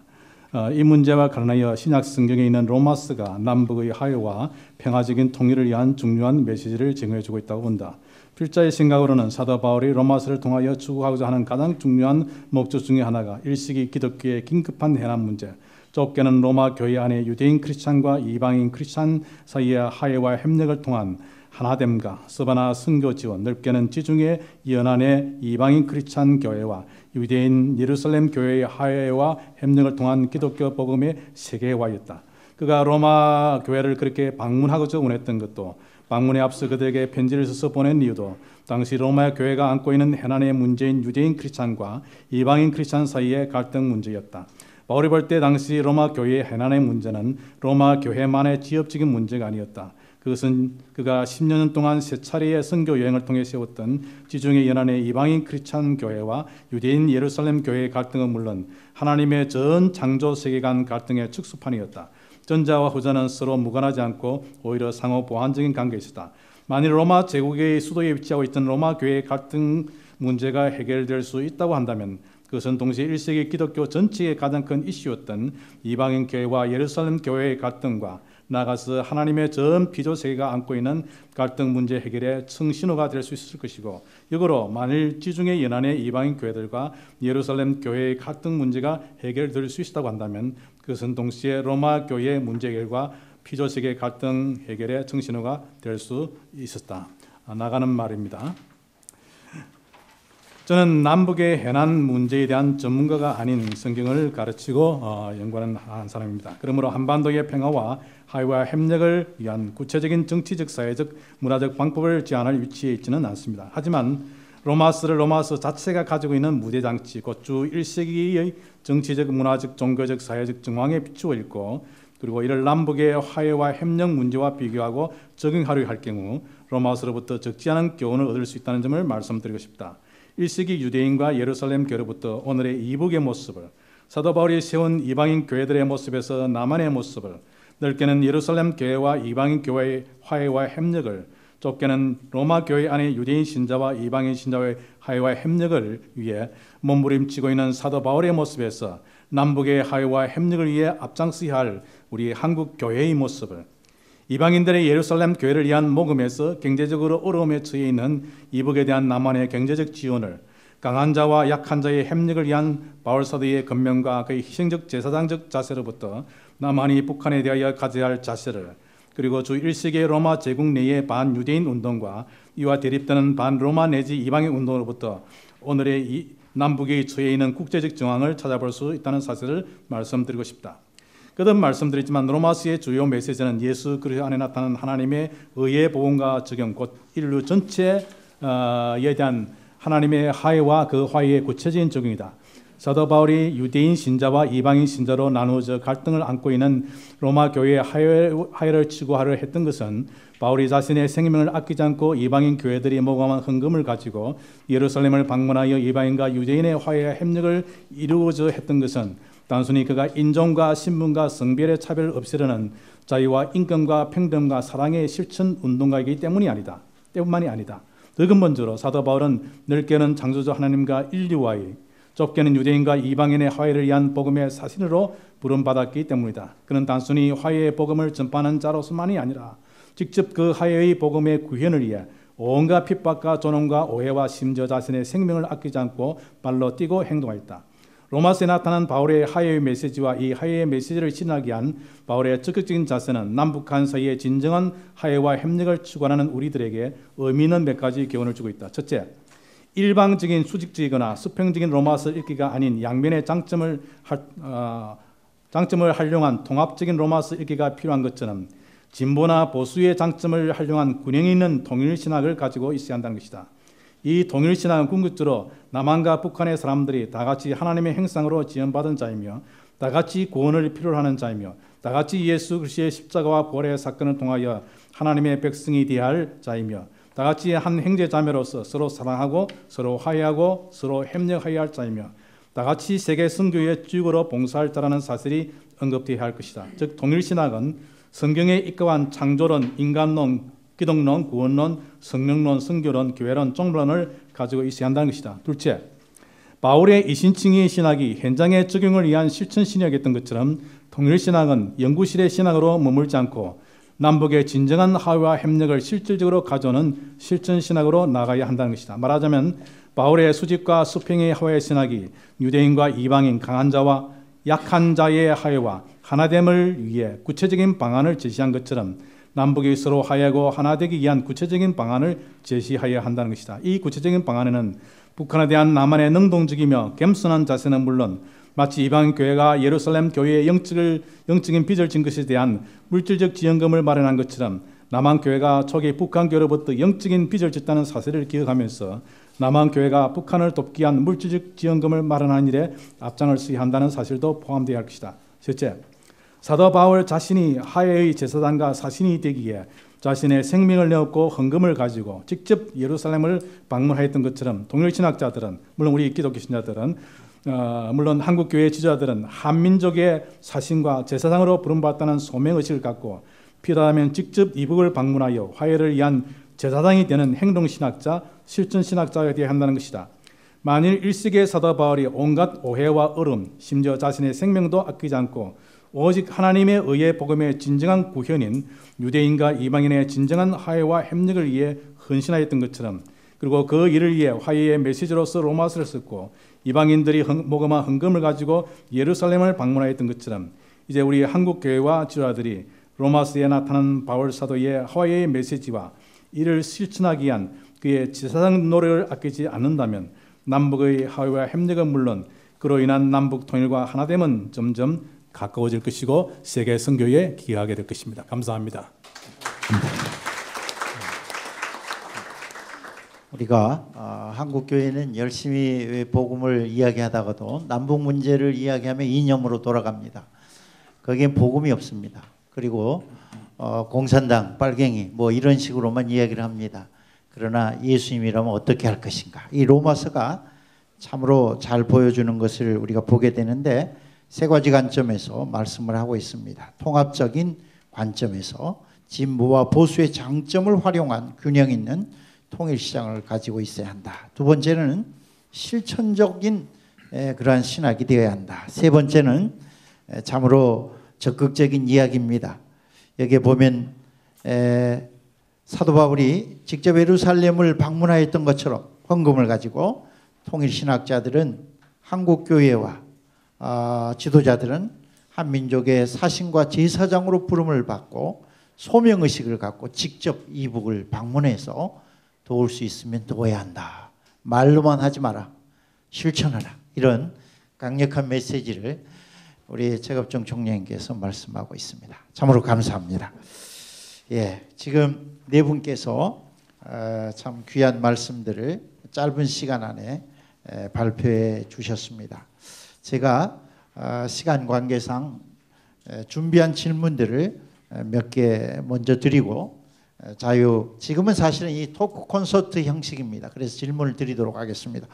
이 문제와 관련하여 신약 성경에 있는 로마서가 남북의 화해와 평화적인 통일을 위한 중요한 메시지를 제공해주고 있다고 본다. 필자의 생각으로는 사도 바울이 로마서를 통하여 추구하고자 하는 가장 중요한 목적 중에 하나가 일시기 기독교의 긴급한 해난 문제, 좁게는 로마 교회 안에 유대인 크리스찬과 이방인 크리스찬 사이의 화해와 협력을 통한 하나됨과 서바나 선교 지원, 넓게는 지중해 연안의 이방인 크리스찬 교회와 유대인 예루살렘 교회의 화해와 협력을 통한 기독교 복음의 세계화였다. 그가 로마 교회를 그렇게 방문하고자 원했던 것도 방문에 앞서 그들에게 편지를 써서 보낸 이유도 당시 로마 교회가 안고 있는 해난의 문제인 유대인 크리스찬과 이방인 크리스찬 사이의 갈등 문제였다. 바울이 볼 때 당시 로마 교회의 해난의 문제는 로마 교회만의 지역적인 문제가 아니었다. 그것은 그가 10년 동안 세 차례의 선교 여행을 통해 세웠던 지중해 연안의 이방인 크리스찬 교회와 유대인 예루살렘 교회의 갈등은 물론 하나님의 전 창조 세계관 갈등의 축소판이었다. 전자와 후자는 서로 무관하지 않고 오히려 상호 보완적인 관계에 있었다. 만일 로마 제국의 수도에 위치하고 있던 로마 교회의 갈등 문제가 해결될 수 있다고 한다면 그것은 동시에 1세기 기독교 전체의 가장 큰 이슈였던 이방인 교회와 예루살렘 교회의 갈등과 나아가서 하나님의 전 피조 세계가 안고 있는 갈등 문제 해결의 청신호가 될 수 있을 것이고 역으로 만일 지중해 연안의 이방인 교회들과 예루살렘 교회의 갈등 문제가 해결될 수 있다고 한다면 그것은 동시에 로마 교회의 문제 해결과 피조 세계 갈등 해결의 청신호가 될 수 있었다. 나가는 말입니다. 저는 남북의 해난 문제에 대한 전문가가 아닌 성경을 가르치고 연구하는 한 사람입니다. 그러므로 한반도의 평화와 화해와 협력을 위한 구체적인 정치적, 사회적, 문화적 방법을 제안할 위치에 있지는 않습니다. 하지만 로마서 자체가 가지고 있는 무대장치, 곧 주 1세기의 정치적, 문화적, 종교적, 사회적 정황에 비추어 읽고 그리고 이를 남북의 화해와 협력 문제와 비교하고 적용하려 할 경우 로마서로부터 적지 않은 교훈을 얻을 수 있다는 점을 말씀드리고 싶다. 1세기 유대인과 예루살렘 교회로부터 오늘의 이북의 모습을, 사도 바울이 세운 이방인 교회들의 모습에서 남한의 모습을, 넓게는 예루살렘 교회와 이방인 교회의 화해와 협력을, 좁게는 로마 교회 안의 유대인 신자와 이방인 신자의 화해와 협력을 위해 몸부림치고 있는 사도 바울의 모습에서 남북의 화해와 협력을 위해 앞장서야 할 우리 한국 교회의 모습을, 이방인들의 예루살렘 교회를 위한 모금에서 경제적으로 어려움에 처해 있는 이북에 대한 남한의 경제적 지원을, 강한 자와 약한 자의 협력을 위한 바울 사도의 권면과 그의 희생적 제사장적 자세로부터 남한이 북한에 대하여 가져야 할 자세를, 그리고 주 1세기의 로마 제국 내의 반유대인 운동과 이와 대립되는 반로마 내지 이방인 운동으로부터 오늘의 남북이 처해 있는 국제적 정황을 찾아볼 수 있다는 사실을 말씀드리고 싶다. 거듭 말씀드리지만 로마서의 주요 메시지는 예수 그리스도 안에 나타난 하나님의 의의 복음과 적용, 곧 인류 전체에 대한 하나님의 화해와 그 화해의 구체적인 적용이다. 사도 바울이 유대인 신자와 이방인 신자로 나누어져 갈등을 안고 있는 로마 교회의 화해를 추구하려 했던 것은 바울이 자신의 생명을 아끼지 않고 이방인 교회들이 모금한 헌금을 가지고 예루살렘을 방문하여 이방인과 유대인의 화해와 협력을 이루어져 했던 것은 단순히 그가 인종과 신분과 성별의 차별을 없애려는 자유와 인권과 평등과 사랑의 실천 운동가이기 때문이 아니다. 때문만이 아니다. 더 근본적으로 사도 바울은 넓게는 창조주 하나님과 인류와의, 좁게는 유대인과 이방인의 화해를 위한 복음의 사신으로 부름받았기 때문이다. 그는 단순히 화해의 복음을 전파하는 자로서만이 아니라 직접 그 화해의 복음의 구현을 위해 온갖 핍박과 조롱과 오해와 심지어 자신의 생명을 아끼지 않고 발로 뛰고 행동하였다. 로마서에 나타난 바울의 화해의 메시지와 이 화해의 메시지를 신하게 한 바울의 적극적인 자세는 남북한 사이의 진정한 화해와 협력을 추구하는 우리들에게 의미 있는 몇 가지 교훈을 주고 있다. 첫째, 일방적인 수직적이거나 수평적인 로마서 읽기가 아닌 양면의 장점을 활용한 통합적인 로마서 읽기가 필요한 것처럼 진보나 보수의 장점을 활용한 균형 있는 통일 신학을 가지고 있어야 한다는 것이다. 이 통일 신학은 궁극적으로 남한과 북한의 사람들이 다 같이 하나님의 형상으로 지음받은 자이며 다 같이 구원을 필요로 하는 자이며 다 같이 예수 그리스도의 십자가와 부활의 사건을 통하여 하나님의 백성이 되어야 할 자이며 다 같이 한 형제 자매로서 서로 사랑하고 서로 화해하고 서로 협력하여야 할 자이며 다 같이 세계 선교의 주역으로 봉사할 자라는 사실이 언급되어야 할 것이다. 즉 통일 신학은 성경에 입각한 창조론, 인간론, 기독론, 구원론, 성령론, 선교론, 교회론, 종론을 가지고 있어야 한다는 것이다. 둘째, 바울의 이신칭의 신학이 현장의 적용을 위한 실천 신학이었던 것처럼 통일 신학은 연구실의 신학으로 머물지 않고 남북의 진정한 화해와 협력을 실질적으로 가져오는 실천 신학으로 나가야 한다는 것이다. 말하자면 바울의 수직과 수평의 화해 신학이 유대인과 이방인, 강한 자와 약한 자의 화해와 하나됨을 위해 구체적인 방안을 제시한 것처럼 남북이 서로 화해하고 하나 되기 위한 구체적인 방안을 제시하여야 한다는 것이다. 이 구체적인 방안에는 북한에 대한 남한의 능동적이며 겸손한 자세는 물론 마치 이방 교회가 예루살렘 교회의 영적인 빚을 진 것에 대한 물질적 지원금을 마련한 것처럼 남한 교회가 초기 북한 교회로부터 영적인 빚을 졌다는 사실을 기억하면서 남한 교회가 북한을 돕기 위한 물질적 지원금을 마련한 일에 앞장을 서야 한다는 사실도 포함되어야 할 것이다. 셋째, 사도 바울 자신이 화해의 제사장과 사신이 되기에 자신의 생명을 내었고 헌금을 가지고 직접 예루살렘을 방문하였던 것처럼 통일신학자들은, 물론 우리 기독교 신자들은, 물론 한국교회 지도자들은 한민족의 사신과 제사장으로 부름받았다는 소명의식을 갖고 필요하다면 직접 이북을 방문하여 화해를 위한 제사장이 되는 행동신학자, 실천신학자가 되어야 한다는 것이다. 만일 1세기의 사도 바울이 온갖 오해와 얼음, 심지어 자신의 생명도 아끼지 않고 오직 하나님의 의의 복음의 진정한 구현인 유대인과 이방인의 진정한 화해와 협력을 위해 헌신하였던 것처럼, 그리고 그 일을 위해 화해의 메시지로서 로마서를 썼고 이방인들이 모금한 헌금을 가지고 예루살렘을 방문하였던 것처럼 이제 우리 한국교회와 지도자들이 로마서에 나타난 바울 사도의 화해의 메시지와 이를 실천하기 위한 그의 제사장 노력을 아끼지 않는다면 남북의 화해와 협력은 물론 그로 인한 남북 통일과 하나됨은 점점 가까워질 것이고 세계 선교에 기여하게 될 것입니다. 감사합니다.
우리가 한국 교회는 열심히 복음을 이야기하다가도 남북 문제를 이야기하면 이념으로 돌아갑니다. 거기엔 복음이 없습니다. 그리고 공산당, 빨갱이 뭐 이런 식으로만 이야기를 합니다. 그러나 예수님이라면 어떻게 할 것인가? 이 로마서가 참으로 잘 보여주는 것을 우리가 보게 되는데 세 가지 관점에서 말씀을 하고 있습니다. 통합적인 관점에서 진보와 보수의 장점을 활용한 균형 있는 통일시장을 가지고 있어야 한다. 두 번째는 실천적인 그러한 신학이 되어야 한다. 세 번째는 참으로 적극적인 이야기입니다. 여기에 보면 사도 바울이 직접 예루살렘을 방문하였던 것처럼 헌금을 가지고 통일신학자들은 한국교회와 지도자들은 한민족의 사신과 제사장으로 부름을 받고 소명의식을 갖고 직접 이북을 방문해서 도울 수 있으면 도와야 한다. 말로만 하지 마라. 실천하라. 이런 강력한 메시지를 우리 최갑종 총장님께서 말씀하고 있습니다. 참으로 감사합니다. 예, 지금 네 분께서 참 귀한 말씀들을 짧은 시간 안에 발표해 주셨습니다. 제가 시간 관계상 준비한 질문들을 몇 개 먼저 드리고 지금은 사실은 이 토크 콘서트 형식입니다. 그래서 질문을 드리도록 하겠습니다.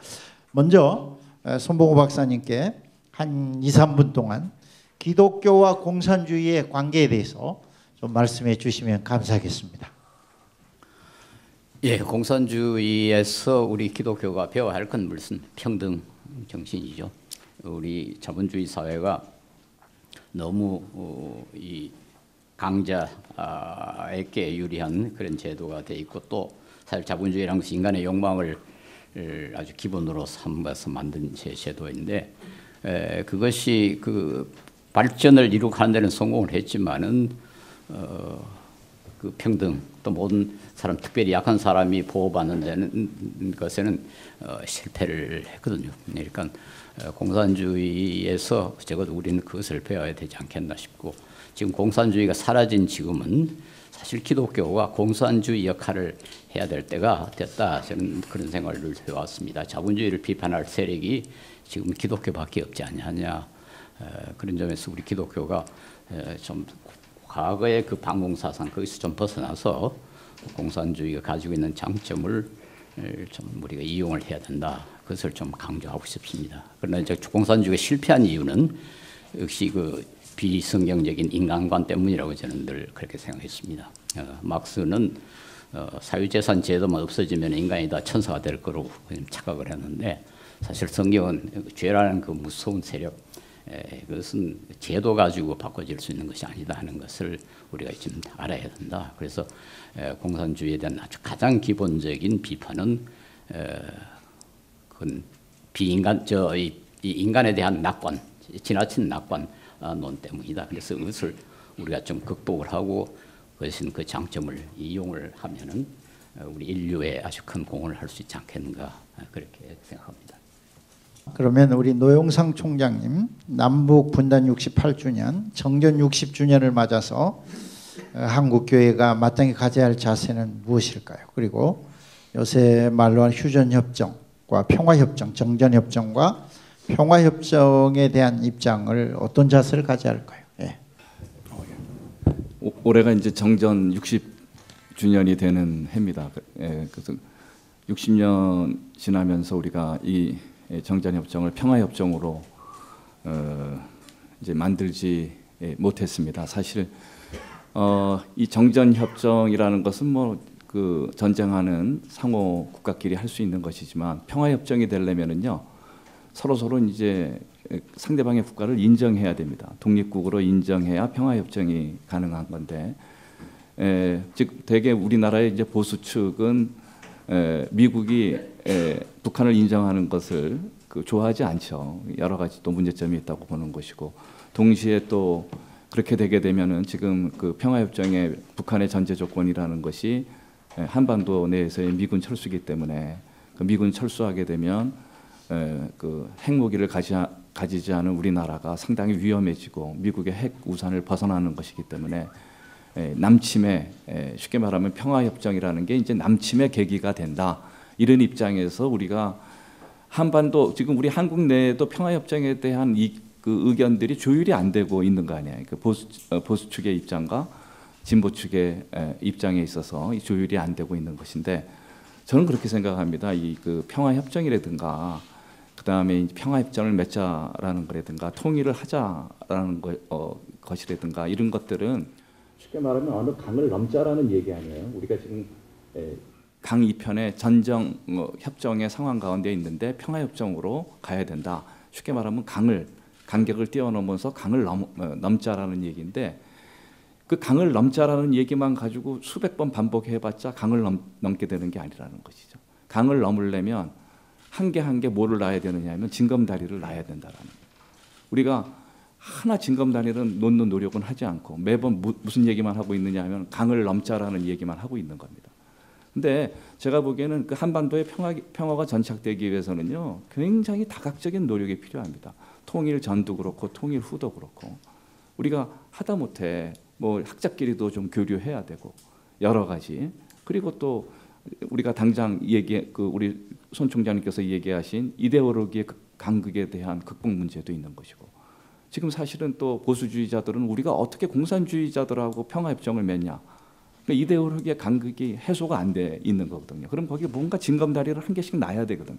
먼저 손봉호 박사님께 한 2, 3분 동안 기독교와 공산주의의 관계에 대해서 좀 말씀해 주시면 감사하겠습니다.
예, 공산주의에서 우리 기독교가 배워야 할 건 무슨 평등 정신이죠. 우리 자본주의 사회가 너무 이 강자에게 유리한 그런 제도가 돼 있고 또 사실 자본주의라는 것이 인간의 욕망을 아주 기본으로 삼아서 만든 제도인데 그것이 그 발전을 이룩하는 데는 성공을 했지만은 그 평등 또 모든 사람 특별히 약한 사람이 보호받는 데는 것에는 실패를 했거든요. 그러니까 공산주의에서 적어도 우리는 그것을 배워야 되지 않겠나 싶고 지금 공산주의가 사라진 지금은 사실 기독교가 공산주의 역할을 해야 될 때가 됐다. 저는 그런 생각을 해왔습니다. 자본주의를 비판할 세력이 지금 기독교밖에 없지 않냐. 그런 점에서 우리 기독교가 좀 과거의 그 방공사상 거기서 좀 벗어나서 공산주의가 가지고 있는 장점을 좀 우리가 이용을 해야 된다. 그것을 좀 강조하고 싶습니다. 그러나 이제 공산주의가 실패한 이유는 역시 그 비성경적인 인간관 때문이라고 저는 늘 그렇게 생각했습니다. 막스는 사유재산 제도만 없어지면 인간이 다 천사가 될 거로 착각을 했는데 사실 성경은 죄라는 그 무서운 세력 그것은 제도 가지고 바꿔질 수 있는 것이 아니다 하는 것을 우리가 지금 알아야 된다. 그래서 공산주의에 대한 아주 가장 기본적인 비판은 그건 이 인간에 대한 낙관, 지나친 낙관론 때문이다. 그래서 그것을 우리가 좀 극복을 하고 그것은 그 장점을 이용을 하면은 우리 인류에 아주 큰 공헌을 할 수 있지 않겠는가 그렇게 생각합니다.
그러면 우리 노영상 총장님 남북 분단 68주년, 정전 60주년을 맞아서 한국 교회가 마땅히 가져야 할 자세는 무엇일까요? 그리고 요새 말로 한 휴전협정과 평화협정, 정전협정과 평화협정에 대한 입장을 어떤 자세를 가져야 할까요? 예.
올해가 이제 정전 60주년이 되는 해입니다. 예, 그래서 60년 지나면서 우리가 이 정전협정을 평화협정으로 이제 만들지 못했습니다. 사실 이 정전협정이라는 것은 뭐 그 전쟁하는 상호 국가끼리 할 수 있는 것이지만 평화협정이 되려면은요 서로 이제 상대방의 국가를 인정해야 됩니다. 독립국으로 인정해야 평화협정이 가능한 건데 즉 대개 우리나라의 이제 보수 측은 미국이 북한을 인정하는 것을 좋아하지 않죠. 여러 가지 또 문제점이 있다고 보는 것이고 동시에 또 그렇게 되게 되면은 지금 그 평화협정의 북한의 전제 조건이라는 것이 한반도 내에서의 미군 철수기 때문에 그 미군 철수하게 되면 그 핵무기를 가지지 않은 우리나라가 상당히 위험해지고 미국의 핵 우산을 벗어나는 것이기 때문에 남침의 쉽게 말하면 평화협정이라는 게 이제 남침의 계기가 된다. 이런 입장에서 우리가 한반도 지금 우리 한국 내에도 평화협정에 대한 그 의견들이 조율이 안 되고 있는 거 아니에요. 그 보수 측의 입장과 진보 측의 입장에 있어서 이 조율이 안 되고 있는 것인데 저는 그렇게 생각합니다. 이 그 평화협정이라든가 그 다음에 평화협정을 맺자라는 거라든가 통일을 하자라는 것이라든가 이런 것들은 쉽게 말하면 어느 강을 넘자라는 얘기 아니에요. 우리가 지금 강 이편에 전정 협정의 상황 가운데 있는데 평화협정으로 가야 된다. 쉽게 말하면 간격을 뛰어넘어서 강을 넘자라는 얘기인데 그 강을 넘자라는 얘기만 가지고 수백 번 반복해봤자 강을 넘게 되는 게 아니라는 것이죠. 강을 넘으려면 한 개 한 개 뭐를 놔야 되느냐 하면 징검다리를 놔야 된다라는 거예요. 우리가 하나 징검다리를 놓는 노력은 하지 않고 매번 무슨 얘기만 하고 있느냐 하면 강을 넘자라는 얘기만 하고 있는 겁니다. 근데 제가 보기에는 그 한반도의 평화가 전착되기 위해서는요, 굉장히 다각적인 노력이 필요합니다. 통일 전도 그렇고 통일 후도 그렇고 우리가 하다못해 뭐 학자끼리도 좀 교류해야 되고 여러 가지. 그리고 또 우리가 당장 우리 손 총장님께서 얘기하신 이데올로기의 간극에 대한 극복 문제도 있는 것이고, 지금 사실은 또 보수주의자들은 우리가 어떻게 공산주의자들하고 평화협정을 맺냐, 그러니까 이데올로기의 간극이 해소가 안 돼 있는 거거든요. 그럼 거기에 뭔가 징검다리를 한 개씩 놔야 되거든.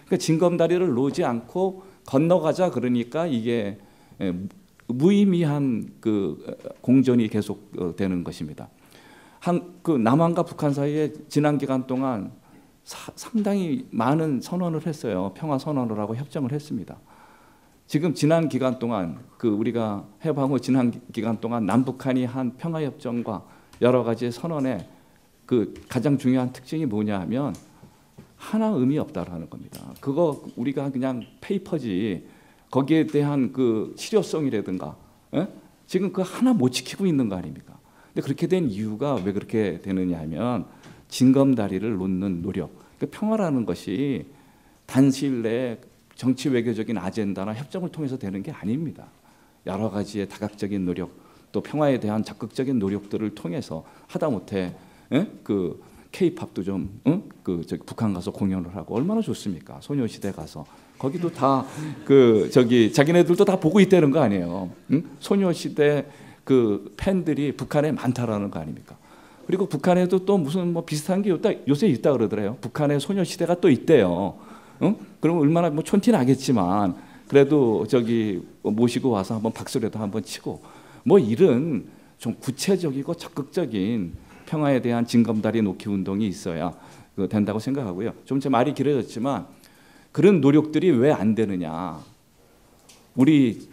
그러니까 징검다리를 놓지 않고 건너가자, 그러니까 이게 무의미한 그 공전이 계속 되는 것입니다. 그 남한과 북한 사이에 지난 기간 동안 상당히 많은 선언을 했어요. 평화 선언을 하고 협정을 했습니다. 지금 지난 기간 동안 우리가 해방 후 지난 기간 동안 남북한이 한 평화협정과 여러 가지 선언의 그 가장 중요한 특징이 뭐냐 하면 하나 의미 없다라는 겁니다. 그거 우리가 그냥 페이퍼지 거기에 대한 그 실효성이라든가 지금 그 하나 못 지키고 있는 거 아닙니까? 근데 그렇게 된 이유가 왜 그렇게 되느냐 하면 징검다리를 놓는 노력. 그러니까 평화라는 것이 단시일 내에 정치 외교적인 아젠다나 협정을 통해서 되는 게 아닙니다. 여러 가지의 다각적인 노력, 또 평화에 대한 적극적인 노력들을 통해서 하다못해 그 K-팝도 좀 북한 가서 공연을 하고 얼마나 좋습니까? 소녀시대 가서 거기도 다 자기네들도 다 보고 있다는 거 아니에요? 소녀시대 그 팬들이 북한에 많다라는 거 아닙니까? 그리고 북한에도 또 무슨 뭐 비슷한 게 요새 있다 그러더래요. 북한에 소녀시대가 또 있대요. 그럼 얼마나 뭐 촌티 나겠지만 그래도 모시고 와서 한번 박수라도 한번 치고 뭐 이런 좀 구체적이고 적극적인 평화에 대한 징검다리 놓기 운동이 있어야 된다고 생각하고요. 좀 제 말이 길어졌지만 그런 노력들이 왜 안 되느냐?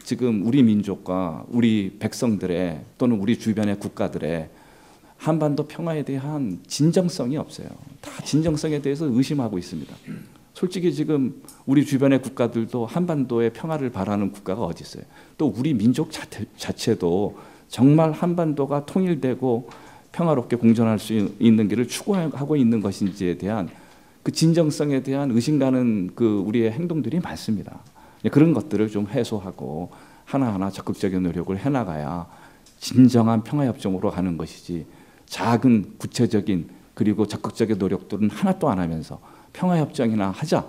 지금 우리 민족과 우리 백성들의 또는 우리 주변의 국가들의 한반도 평화에 대한 진정성이 없어요. 다 진정성에 대해서 의심하고 있습니다. 솔직히 지금 우리 주변의 국가들도 한반도의 평화를 바라는 국가가 어디 있어요? 또 우리 민족 자체도 정말 한반도가 통일되고 평화롭게 공존할 수 있는 길을 추구하고 있는 것인지에 대한 그 진정성에 대한 의심 가는 우리의 행동들이 많습니다. 그런 것들을 좀 해소하고 하나하나 적극적인 노력을 해나가야 진정한 평화협정으로 가는 것이지, 작은 구체적인 그리고 적극적인 노력들은 하나도 안 하면서 평화협정이나 하자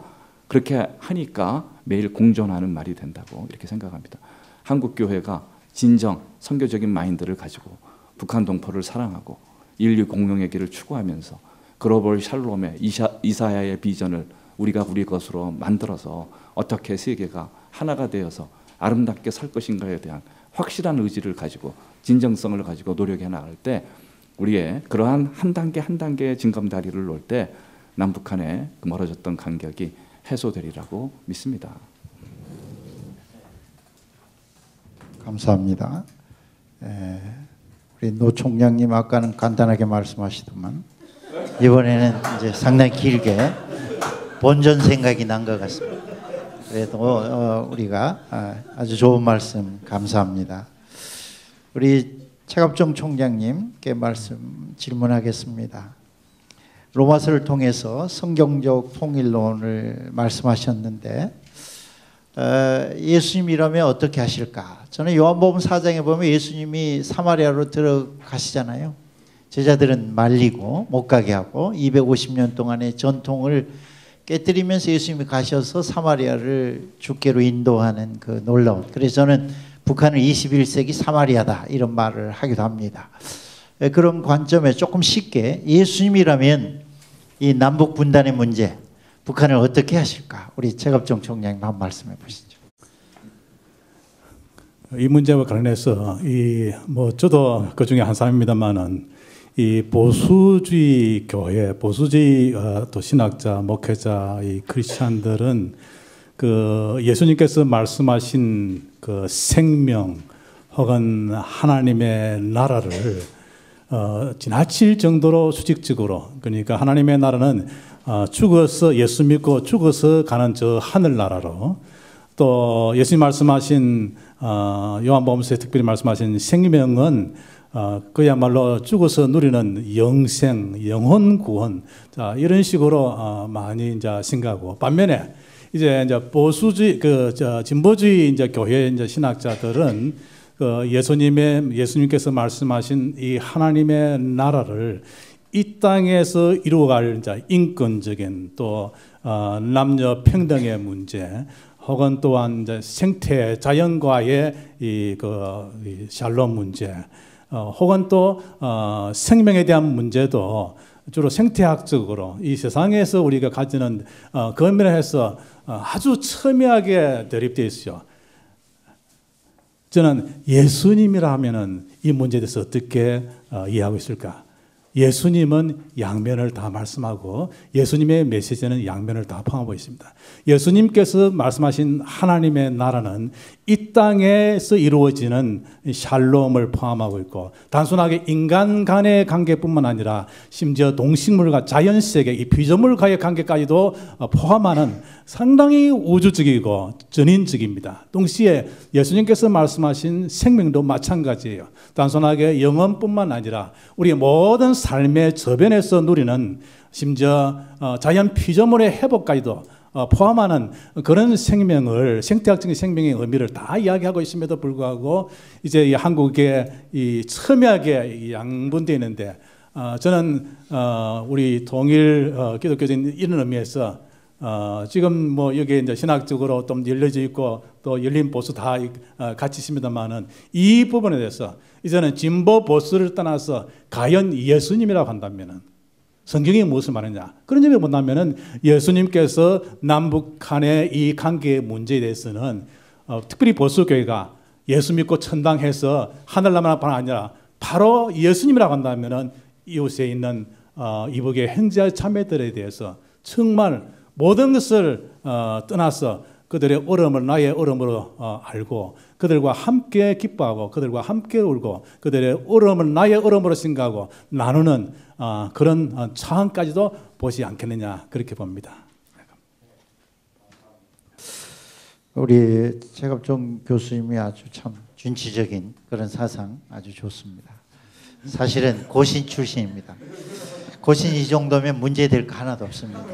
그렇게 하니까 매일 공존하는 말이 된다고 이렇게 생각합니다. 한국교회가 진정 선교적인 마인드를 가지고 북한 동포를 사랑하고 인류 공용의 길을 추구하면서 글로벌 샬롬의 이사야의 비전을 우리가 우리 것으로 만들어서 어떻게 세계가 하나가 되어서 아름답게 살 것인가에 대한 확실한 의지를 가지고 진정성을 가지고 노력해 나갈 때 우리의 그러한 한 단계 한 단계의 징검다리를 놓을 때 남북한의 멀어졌던 간격이 해소되리라고 믿습니다.
감사합니다. 우리 노 총장님 아까는 간단하게 말씀하시더만 이번에는 이제 상당히 길게 본전 생각이 난 것 같습니다. 그래도 우리가 아주 좋은 말씀 감사합니다. 우리 최갑종 총장님께 질문하겠습니다. 로마서를 통해서 성경적 통일론을 말씀하셨는데 예수님이라면 어떻게 하실까? 저는 요한복음 4장에 보면 예수님이 사마리아로 들어가시잖아요. 제자들은 말리고 못 가게 하고 250년 동안의 전통을 깨뜨리면서 예수님이 가셔서 사마리아를 주께로 인도하는 그 놀라운, 그래서 저는 북한은 21세기 사마리아다 이런 말을 하기도 합니다. 그런 관점에 조금 쉽게 예수님이라면 이 남북 분단의 문제, 북한을 어떻게 하실까? 우리 최갑종 총장님 한번 말씀해 보시죠.
이 문제와 관련해서 저도 그 중에 한 사람입니다만은 이 보수주의 교회, 보수주의 또 신학자, 목회자, 이 크리스찬들은 그 예수님께서 말씀하신 그 생명 혹은 하나님의 나라를 지나칠 정도로 수직적으로, 그러니까 하나님의 나라는 죽어서 예수 믿고 죽어서 가는 저 하늘나라로, 또 예수님 말씀하신 요한복음서에 특별히 말씀하신 생명은 그야말로 죽어서 누리는 영생, 영혼 구원, 자 이런 식으로 많이 이제 생각하고, 반면에 이제 보수주의, 진보주의 이제 교회 이제 신학자들은 예수님께서 말씀하신 이 하나님의 나라를 이 땅에서 이루어갈 이제 인권적인 또 남녀 평등의 문제, 혹은 또한 이제 생태 자연과의 이 샬롬 문제, 혹은 또 생명에 대한 문제도 주로 생태학적으로 이 세상에서 우리가 가지는 그면에 해서 아주 첨예하게 대립되어 있어요. 저는 예수님이라 하면은 이 문제에 대해서 어떻게 이해하고 있을까? 예수님은 양면을 다 말씀하고 예수님의 메시지는 양면을 다 포함하고 있습니다. 예수님께서 말씀하신 하나님의 나라는 이 땅에서 이루어지는 샬롬을 포함하고 있고, 단순하게 인간 간의 관계뿐만 아니라 심지어 동식물과 자연세계, 이 피조물과의 관계까지도 포함하는 상당히 우주적이고 전인적입니다. 동시에 예수님께서 말씀하신 생명도 마찬가지예요. 단순하게 영혼뿐만 아니라 우리 모든 삶의 저변에서 누리는, 심지어 자연 피조물의 회복까지도 포함하는 그런 생명을, 생태학적인 생명의 의미를 다 이야기하고 있음에도 불구하고 이제 이 한국에 이 첨예하게 양분되어 있는데, 저는 우리 동일 기독교적인 이런 의미에서 지금 뭐 여기 이제 신학적으로 좀 열려져 있고 또 열린 보수 다 같이 있습니다만은, 이 부분에 대해서 이제는 진보 보수를 떠나서 과연 예수님이라고 한다면은 성경이 무엇을 말하느냐, 그런 점에 본다면은 예수님께서 남북 간의 이 관계의 문제에 대해서는 특별히 보수교회가 예수 믿고 천당해서 하늘나라만 아니라 바로 예수님이라고 한다면은 이웃에 있는 이북의 형제 자매들에 대해서 정말 모든 것을 떠나서 그들의 어려움을 나의 어려움으로 알고 그들과 함께 기뻐하고 그들과 함께 울고 그들의 어려움을 나의 어려움으로 생각하고 나누는 그런 차원까지도 보지 않겠느냐, 그렇게 봅니다.
우리 최갑종 교수님이 아주 참 준치적인 그런 사상 아주 좋습니다. 사실은 고신 출신입니다. 고신 이 정도면 문제될 거 하나도 없습니다.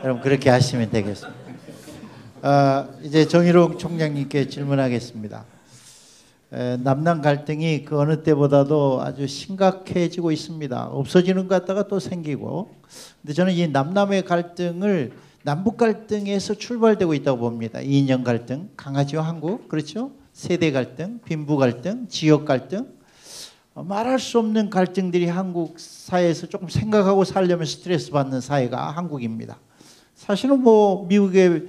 여러분 그렇게 하시면 되겠습니다. 이제 정일홍 총장님께 질문하겠습니다. 남남 갈등이 그 어느 때보다도 아주 심각해지고 있습니다. 없어지는 것 같다가 또 생기고. 근데 저는 이 남남의 갈등을 남북 갈등에서 출발되고 있다고 봅니다. 이인영 갈등, 강아지와 한국, 그렇죠? 세대 갈등, 빈부 갈등, 지역 갈등. 말할 수 없는 갈등들이 한국 사회에서 조금 생각하고 살려면 스트레스 받는 사회가 한국입니다. 사실은 뭐 미국에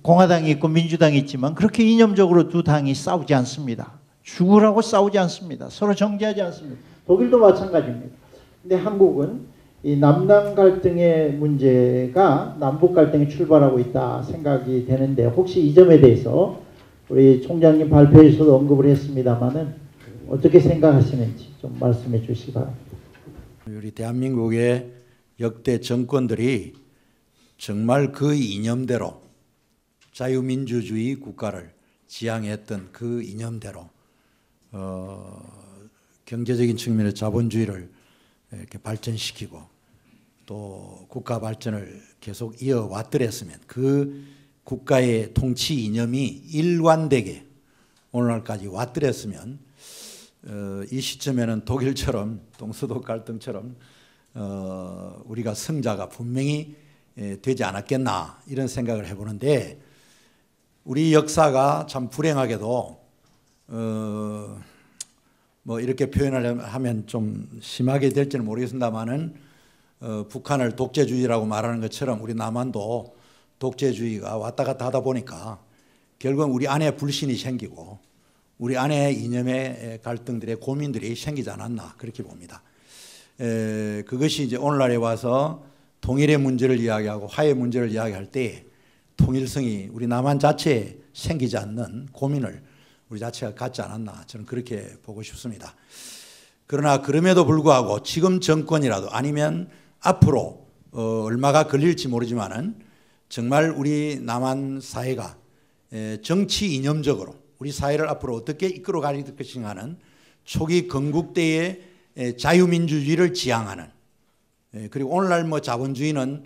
공화당이 있고 민주당이 있지만 그렇게 이념적으로 두 당이 싸우지 않습니다. 죽으라고 싸우지 않습니다. 서로 정죄하지 않습니다. 독일도 마찬가지입니다. 근데 한국은 이 남남 갈등의 문제가 남북 갈등이 출발하고 있다 생각이 되는데, 혹시 이 점에 대해서 우리 총장님 발표에서도 언급을 했습니다마는 어떻게 생각하시는지 좀 말씀해 주시기 바랍니다.
우리 대한민국의 역대 정권들이 정말 그 이념대로 자유민주주의 국가를 지향했던 그 이념대로 경제적인 측면의 자본주의를 이렇게 발전시키고 또 국가 발전을 계속 이어왔더랬으면, 그 국가의 통치 이념이 일관되게 오늘날까지 왔더랬으면 이 시점에는 독일처럼 동서독 갈등처럼 우리가 승자가 분명히 되지 않았겠나, 이런 생각을 해보는데, 우리 역사가 참 불행하게도 뭐 이렇게 표현을 하면 좀 심하게 될지는 모르겠습니다만은 북한을 독재주의라고 말하는 것처럼 우리 남한도 독재주의가 왔다 갔다 하다 보니까 결국은 우리 안에 불신이 생기고 우리 안에 이념의 갈등들의 고민들이 생기지 않았나, 그렇게 봅니다. 그것이 이제 오늘날에 와서 통일의 문제를 이야기하고 화해의 문제를 이야기할 때 통일성이 우리 남한 자체에 생기지 않는 고민을 우리 자체가 갖지 않았나, 저는 그렇게 보고 싶습니다. 그러나 그럼에도 불구하고 지금 정권이라도 아니면 앞으로 얼마가 걸릴지 모르지만은 정말 우리 남한 사회가 정치 이념적으로 우리 사회를 앞으로 어떻게 이끌어갈 것인가 하는 초기 건국대의 자유민주주의를 지향하는, 그리고 오늘날 뭐 자본주의는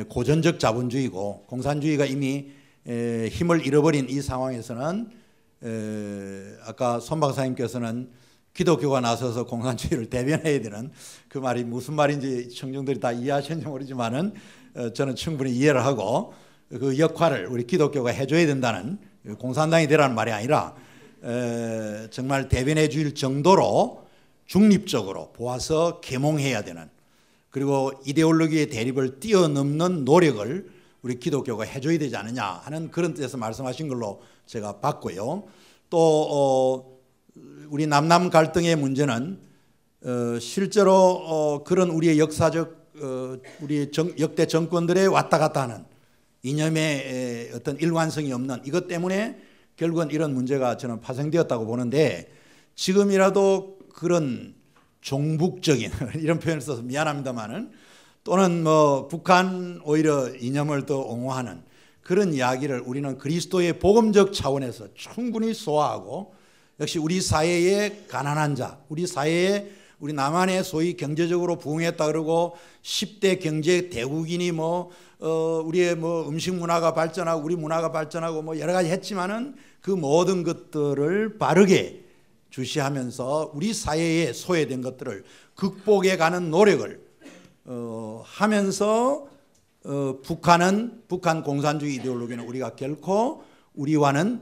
고전적 자본주의고 공산주의가 이미 힘을 잃어버린 이 상황에서는 아까 손 박사님께서는 기독교가 나서서 공산주의를 대변해야 되는 그 말이 무슨 말인지 청중들이 다 이해하시는지 모르지만은 저는 충분히 이해를 하고 그 역할을 우리 기독교가 해줘야 된다는, 공산당이 되라는 말이 아니라 정말 대변해 줄 정도로 중립적으로 보아서 계몽해야 되는, 그리고 이데올로기의 대립을 뛰어넘는 노력을 우리 기독교가 해줘야 되지 않느냐 하는 그런 뜻에서 말씀하신 걸로 제가 봤고요. 또 우리 남남 갈등의 문제는 실제로 그런 우리의 역사적 우리의 역대 정권들의 왔다 갔다 하는 이념의 어떤 일관성이 없는 이것 때문에 결국은 이런 문제가 저는 파생되었다고 보는데, 지금이라도 그런 종북적인 이런 표현을 써서 미안합니다만은, 또는 뭐 북한 오히려 이념을 더 옹호하는 그런 이야기를 우리는 그리스도의 복음적 차원에서 충분히 소화하고, 역시 우리 사회의 가난한 자, 우리 사회에 우리 남한에 소위 경제적으로 부흥했다 그러고 10대 경제 대국이니 우리의 음식 문화가 발전하고 우리 문화가 발전하고 여러 가지 했지만은 그 모든 것들을 바르게 주시하면서 우리 사회에 소외된 것들을 극복해 가는 노력을 하면서 북한 공산주의 이데올로기는 우리가 결코 우리와는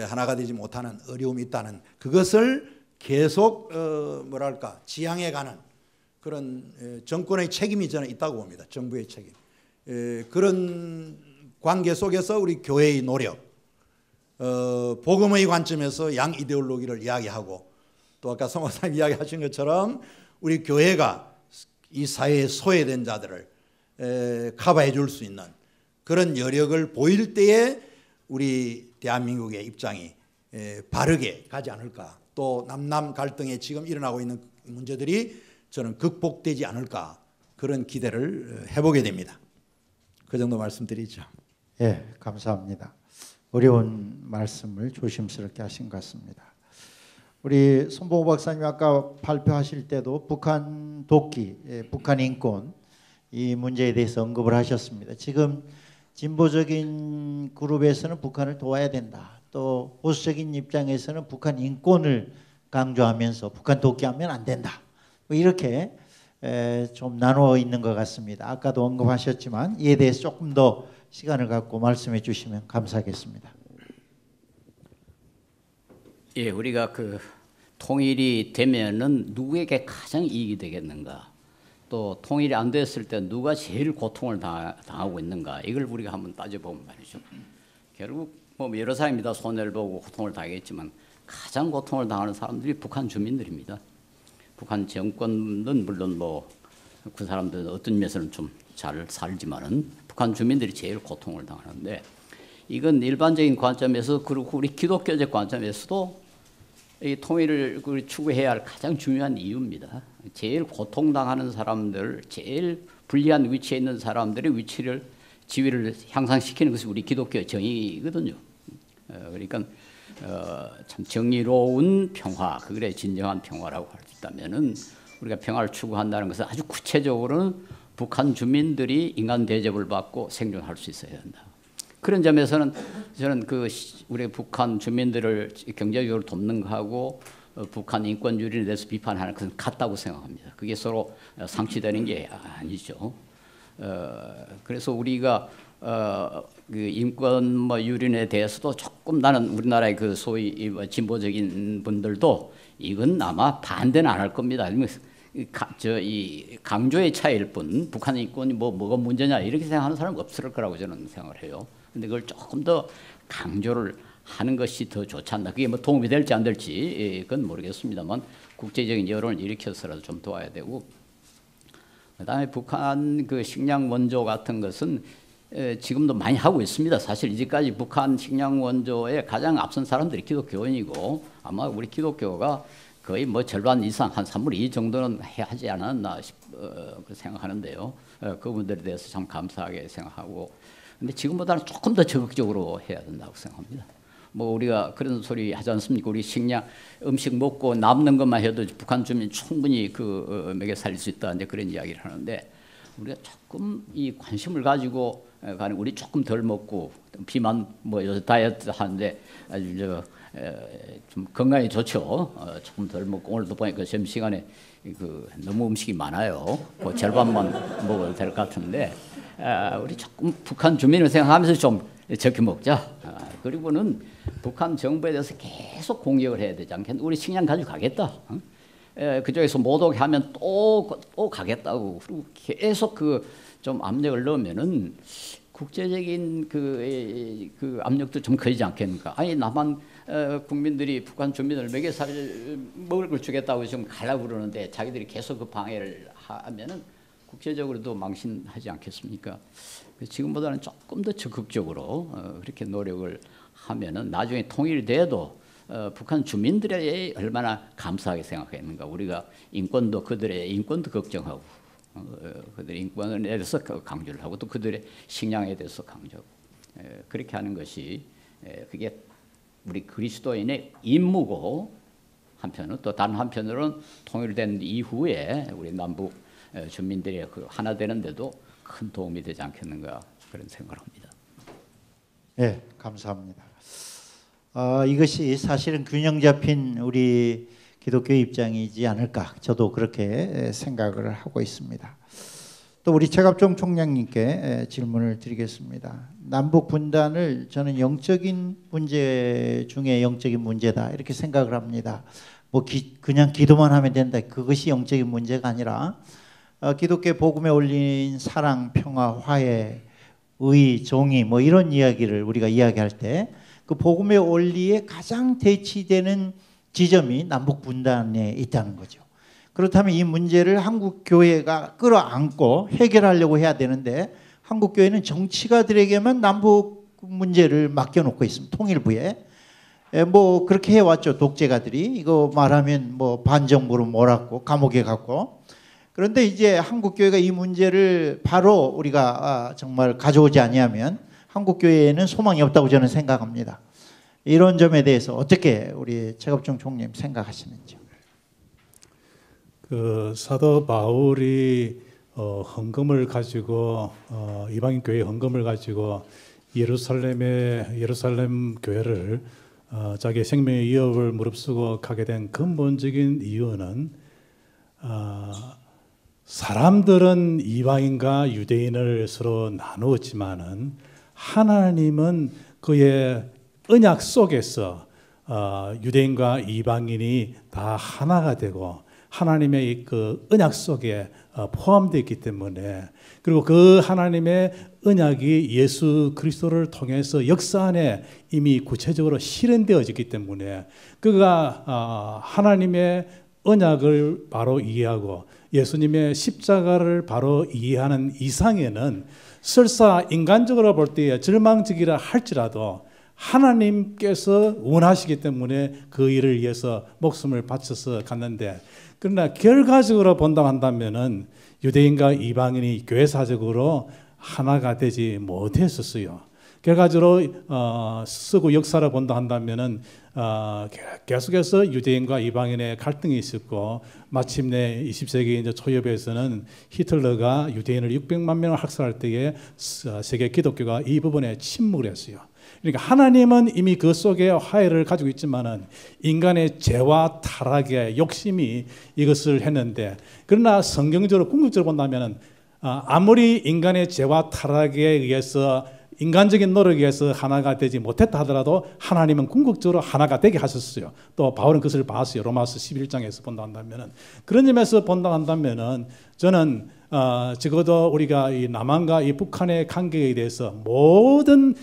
하나가 되지 못하는 어려움이 있다는, 그것을 계속 지향해 가는 그런 정권의 책임이 저는 있다고 봅니다. 정부의 책임. 그런 관계 속에서 우리 교회의 노력, 복음의 관점에서 양 이데올로기를 이야기하고, 또 아까 송 목사님 이야기하신 것처럼 우리 교회가 이 사회에 소외된 자들을 커버해 줄 수 있는 그런 여력을 보일 때에 우리 대한민국의 입장이 바르게 가지 않을까, 또 남남 갈등에 지금 일어나고 있는 문제들이 저는 극복되지 않을까, 그런 기대를 해보게 됩니다. 그 정도 말씀드리죠.
예, 감사합니다. 어려운 말씀을 조심스럽게 하신 것 같습니다. 우리 손보호 박사님 아까 발표하실 때도 북한 독기, 북한 인권 이 문제에 대해서 언급을 하셨습니다. 지금 진보적인 그룹에서는 북한을 도와야 된다. 또 보수적인 입장에서는 북한 인권을 강조하면서 북한 독기하면 안 된다. 이렇게 좀 나누어 있는 것 같습니다. 아까도 언급하셨지만 이에 대해서 조금 더 시간을 갖고 말씀해 주시면 감사하겠습니다.
예, 우리가 그 통일이 되면은 누구에게 가장 이익이 되겠는가? 또 통일이 안 됐을 때 누가 제일 고통을 당하고 있는가? 이걸 우리가 한번 따져보면 말이죠. 결국 여러 사람이 다 손해를 보고 고통을 당하겠지만 가장 고통을 당하는 사람들이 북한 주민들입니다. 북한 정권은 물론 그 사람들은 어떤 면에서는 좀 잘 살지만은 북한 주민들이 제일 고통을 당하는데, 이건 일반적인 관점에서 그리고 우리 기독교적 관점에서도 이 통일을 추구해야 할 가장 중요한 이유입니다. 제일 고통당하는 사람들, 제일 불리한 위치에 있는 사람들의 지위를 향상시키는 것이 우리 기독교의 정의거든요. 그러니까 참 정의로운 평화, 그게 진정한 평화라고 할 수 있다면은 우리가 평화를 추구한다는 것은 아주 구체적으로는 북한 주민들이 인간 대접을 받고 생존할 수 있어야 한다. 그런 점에서는 저는 우리 북한 주민들을 경제적으로 돕는 거하고 북한 인권 유린에 대해서 비판하는 것은 같다고 생각합니다. 그게 서로 상치되는 게 아니죠. 그래서 우리가 그 인권 유린에 대해서도 조금, 나는 우리나라의 그 소위 진보적인 분들도 이건 아마 반대는 안 할 겁니다. 이 강조의 차이일 뿐 북한 인권이 뭐가 문제냐 이렇게 생각하는 사람은 없을 거라고 저는 생각을 해요. 근데 그걸 조금 더 강조를 하는 것이 더 좋지 않나. 그게 도움이 될지 안 될지 그건 모르겠습니다만 국제적인 여론을 일으켜서라도 좀 도와야 되고, 그다음에 북한 그 식량 원조 같은 것은 지금도 많이 하고 있습니다. 사실 이제까지 북한 식량 원조에 가장 앞선 사람들이 기독교인이고, 아마 우리 기독교가 거의 절반 이상, 한 3분의 2 정도는 하지 않았나 생각하는데요. 그분들에 대해서 참 감사하게 생각하고, 근데 지금보다는 조금 더 적극적으로 해야 된다고 생각합니다. 뭐 우리가 그런 소리 하지 않습니까? 우리 식량 음식 먹고 남는 것만 해도 북한 주민 충분히 그 먹여 살릴 수 있다 이제 그런 이야기를 하는데 우리가 조금 이 관심을 가지고 가는 우리 조금 덜 먹고 비만 뭐 요새 다이어트 하는데 아주 좀 건강에 좋죠. 조금 덜 먹고 오늘도 보니까 점심 시간에 그 너무 음식이 많아요. 그 절반만 먹어도 될 것 같은데 우리 조금 북한 주민을 생각하면서 좀 적게 먹자. 그리고는 북한 정부에 대해서 계속 공격을 해야 되지 않겠나? 우리 식량 가지고 가겠다. 그쪽에서 못 오게 하면 또 가겠다고. 그리고 계속 그 좀 압력을 넣으면은 국제적인 그 압력도 좀 커지지 않겠습니까? 아니 남한 국민들이 북한 주민을 먹을 걸 주겠다고 지금 가려고 그러는데 자기들이 계속 그 방해를 하면은 국제적으로도 망신하지 않겠습니까? 지금보다는 조금 더 적극적으로 그렇게 노력을 하면은 나중에 통일돼도 북한 주민들이 얼마나 감사하게 생각했는가. 우리가 인권도 그들의 인권도 걱정하고 그들의 인권에 대해서 강조를 하고 또 그들의 식량에 대해서 강조하고 그렇게 하는 것이 그게 우리 그리스도인의 임무고 한편은 또 다른 한편으로는 통일된 이후에 우리 남북 주민들이 그 하나 되는데도 큰 도움이 되지 않겠는가 그런 생각을 합니다.
네, 감사합니다. 이것이 사실은 균형 잡힌 우리 기독교 입장이지 않을까 저도 그렇게 생각을 하고 있습니다. 또 우리 최갑종 총장님께 질문을 드리겠습니다. 남북 분단을 저는 영적인 문제 중에 영적인 문제다 이렇게 생각을 합니다. 뭐 그냥 기도만 하면 된다. 그것이 영적인 문제가 아니라 기독교 복음에 올린 사랑, 평화, 화해, 의, 정의 뭐 이런 이야기를 우리가 이야기할 때 그 복음의 원리에 가장 대치되는 지점이 남북 분단에 있다는 거죠. 그렇다면 이 문제를 한국 교회가 끌어안고 해결하려고 해야 되는데 한국 교회는 정치가들에게만 남북 문제를 맡겨놓고 있습니다. 통일부에 뭐 그렇게 해왔죠. 독재가들이 이거 말하면 뭐 반정부로 몰았고 감옥에 갔고. 그런데 이제 한국 교회가 이 문제를 바로 우리가 정말 가져오지 아니하면 한국 교회에는 소망이 없다고 저는 생각합니다. 이런 점에 대해서 어떻게 우리 최갑종 총님 생각하시는지요?
그 사도 바울이 헌금을 가지고 이방인 교회 헌금을 가지고 예루살렘 교회를 자기의 생명의 위협을 무릅쓰고 가게 된 근본적인 이유는 사람들은 이방인과 유대인을 서로 나누었지만은 하나님은 그의 언약 속에서 유대인과 이방인이 다 하나가 되고 하나님의 그 언약 속에 포함되어 있기 때문에 그리고 그 하나님의 언약이 예수 그리스도를 통해서 역사 안에 이미 구체적으로 실현되어졌기 때문에 그가 하나님의 언약을 바로 이해하고 예수님의 십자가를 바로 이해하는 이상에는 설사 인간적으로 볼 때 절망적이라 할지라도 하나님께서 원하시기 때문에 그 일을 위해서 목숨을 바쳐서 갔는데 그러나 결과적으로 본다고 한다면은 유대인과 이방인이 교회사적으로 하나가 되지 못했었어요. 결과적으로 쓰고 역사를 본다 한다면은 계속해서 유대인과 이방인의 갈등이 있었고 마침내 20세기 이제 초엽에서는 히틀러가 유대인을 600만 명을 학살할 때에 세계 기독교가 이 부분에 침묵을 했어요. 그러니까 하나님은 이미 그 속에 화해를 가지고 있지만은 인간의 죄와 타락의 욕심이 이것을 했는데 그러나 성경적으로 궁극적으로 본다면은 아무리 인간의 죄와 타락에 의해서 인간적인 노력에 의해서 하나가 되지 못했다 하더라도 하나님은 궁극적으로 하나가 되게 하셨어요. 또 바울은 그것을 봤어요. 로마서 11장에서 본다 한다면은 그런 점에서 본다 한다면은 저는 적어도 우리가 이 남한과 이 북한의 관계에 대해서 모든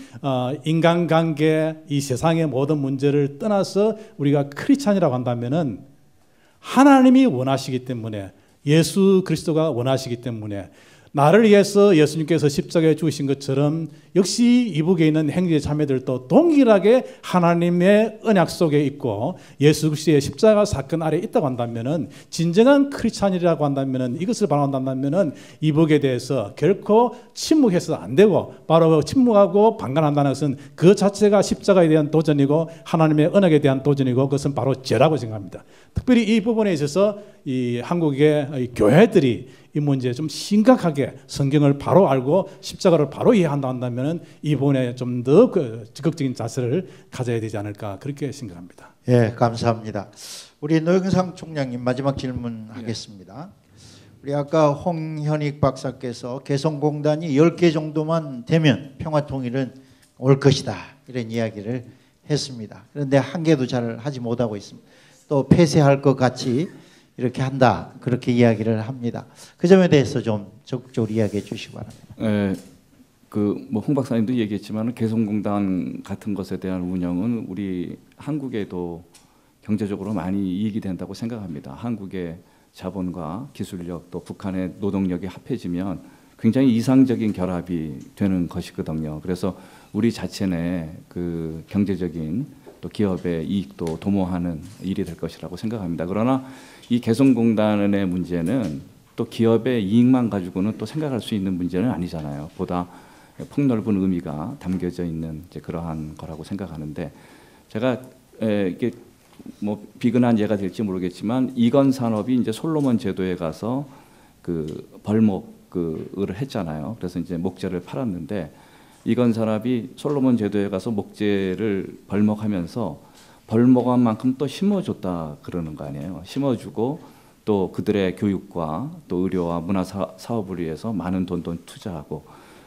인간관계 이 세상의 모든 문제를 떠나서 우리가 크리스찬이라고 한다면은 하나님이 원하시기 때문에 예수 그리스도가 원하시기 때문에 나를 위해서 예수님께서 십자가에 죽으신 것처럼 역시 이북에 있는 형제 자매들도 동일하게 하나님의 언약 속에 있고 예수 그리스도의 십자가 사건 아래 있다고 한다면은, 진정한 크리스찬이라고 한다면은, 이것을 바라본다면은 이북에 대해서 결코 침묵해서 안 되고, 바로 침묵하고 방관한다는 것은 그 자체가 십자가에 대한 도전이고 하나님의 언약에 대한 도전이고, 그것은 바로 죄라고 생각합니다. 특별히 이 부분에 있어서 이 한국의 교회들이 이 문제에 좀 심각하게 성경을 바로 알고 십자가를 바로 이해한다 한다면 이 부분에 좀 더 적극적인 자세를 가져야 되지 않을까, 그렇게 생각합니다.
예, 감사합니다. 우리 노영상 총장님 마지막 질문하겠습니다. 우리 아까 홍현익 박사께서 개성공단이 10개 정도만 되면 평화통일은 올 것이다, 이런 이야기를 했습니다. 그런데 1개도 잘 하지 못하고 있습니다. 또 폐쇄할 것 같이 이렇게 한다, 그렇게 이야기를 합니다. 그 점에 대해서 좀 적극적으로 이야기해 주시기 바랍니다.
홍 박사님도 얘기했지만 개성공단 같은 것에 대한 운영은 우리 한국에도 경제적으로 많이 이익이 된다고 생각합니다. 한국의 자본과 기술력, 또 북한의 노동력이 합해지면 굉장히 이상적인 결합이 되는 것이거든요. 그래서 우리 자체 내 그 경제적인 또 기업의 이익도 도모하는 일이 될 것이라고 생각합니다. 그러나 이 개성공단의 문제는 또 기업의 이익만 가지고는 또 생각할 수 있는 문제는 아니잖아요. 보다 폭넓은 의미가 담겨져 있는 이제 그러한 거라고 생각하는데, 제가 이게 뭐 비근한 예가 될지 모르겠지만 이건 산업이 이제 솔로몬 제도에 가서 그 벌목을 했잖아요. 그래서 이제 목재를 팔았는데, 이건 산업이 솔로몬 제도에 가서 목재를 벌목하면서 벌목한 만큼 또 심어줬다 그러는 거 아니에요. 심어주고 또 그들의 교육과 또 의료와 문화 사업을 위해서 많은 돈도 투자하고,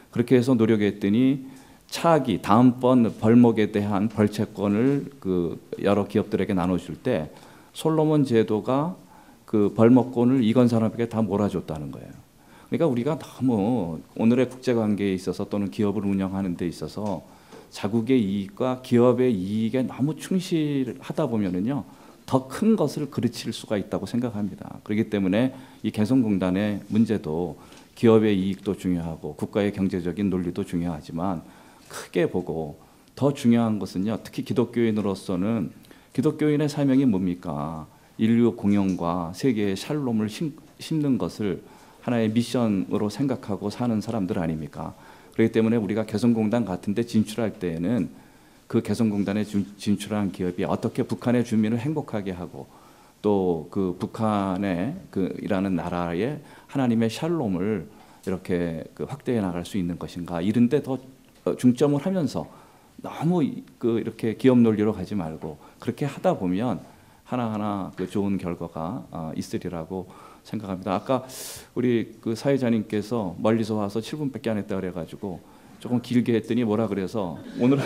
그렇게 해서 노력했더니 차기 다음번 벌목에 대한 벌채권을 그 여러 기업들에게 나눠줄 때 솔로몬 제도가 그 벌목권을 이건산업에게 다 몰아줬다는 거예요. 그러니까 우리가 너무 오늘의 국제관계에 있어서 또는 기업을 운영하는 데 있어서 자국의 이익과 기업의 이익에 너무 충실하다 보면은요, 더 큰 것을 그르칠 수가 있다고 생각합니다. 그렇기 때문에 이 개성공단의 문제도 기업의 이익도 중요하고 국가의 경제적인 논리도 중요하지만, 크게 보고 더 중요한 것은요, 특히 기독교인으로서는 기독교인의 사명이 뭡니까? 인류 공영과 세계의 샬롬을 심는 것을 하나의 미션으로 생각하고 사는 사람들 아닙니까? 그렇기 때문에 우리가 개성공단 같은 데 진출할 때에는 그 개성공단에 진출한 기업이 어떻게 북한의 주민을 행복하게 하고 또 그 북한의 그 이라는 나라의 하나님의 샬롬을 이렇게 그 확대해 나갈 수 있는 것인가, 이런 데 더 중점을 하면서 너무 그 이렇게 기업 논리로 가지 말고 그렇게 하다 보면 하나하나 그 좋은 결과가 있으리라고 생각합니다. 아까 우리 그 사회자님께서 멀리서 와서 7분밖에 안 했다 그래가지고 조금 길게 했더니 뭐라 그래서 오늘은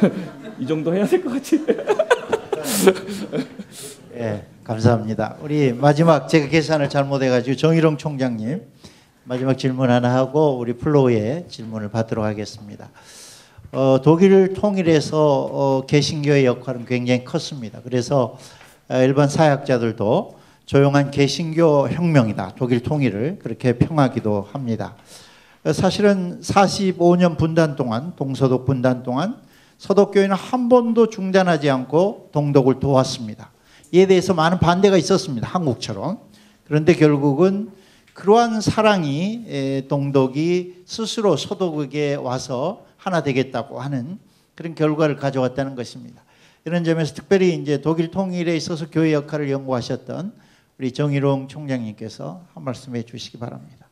이 정도 해야 될 것 같이.
예, 감사합니다. 우리 마지막, 제가 계산을 잘못해가지고 정일홍 총장님 마지막 질문 하나 하고 우리 플로우의 질문을 받도록 하겠습니다. 독일 통일에서 개신교의 역할은 굉장히 컸습니다. 그래서 일반 사학자들도 조용한 개신교 혁명이다, 독일 통일을 그렇게 평하기도 합니다. 사실은 45년 분단 동안, 동서독 분단 동안 서독교회는 한 번도 중단하지 않고 동독을 도왔습니다. 이에 대해서 많은 반대가 있었습니다, 한국처럼. 그런데 결국은 그러한 사랑이 동독이 스스로 서독에게 와서 하나 되겠다고 하는 그런 결과를 가져왔다는 것입니다. 이런 점에서 특별히 이제 독일 통일에 있어서 교회 역할을 연구하셨던 우리 정일홍 총장님께서 한 말씀해 주시기 바랍니다.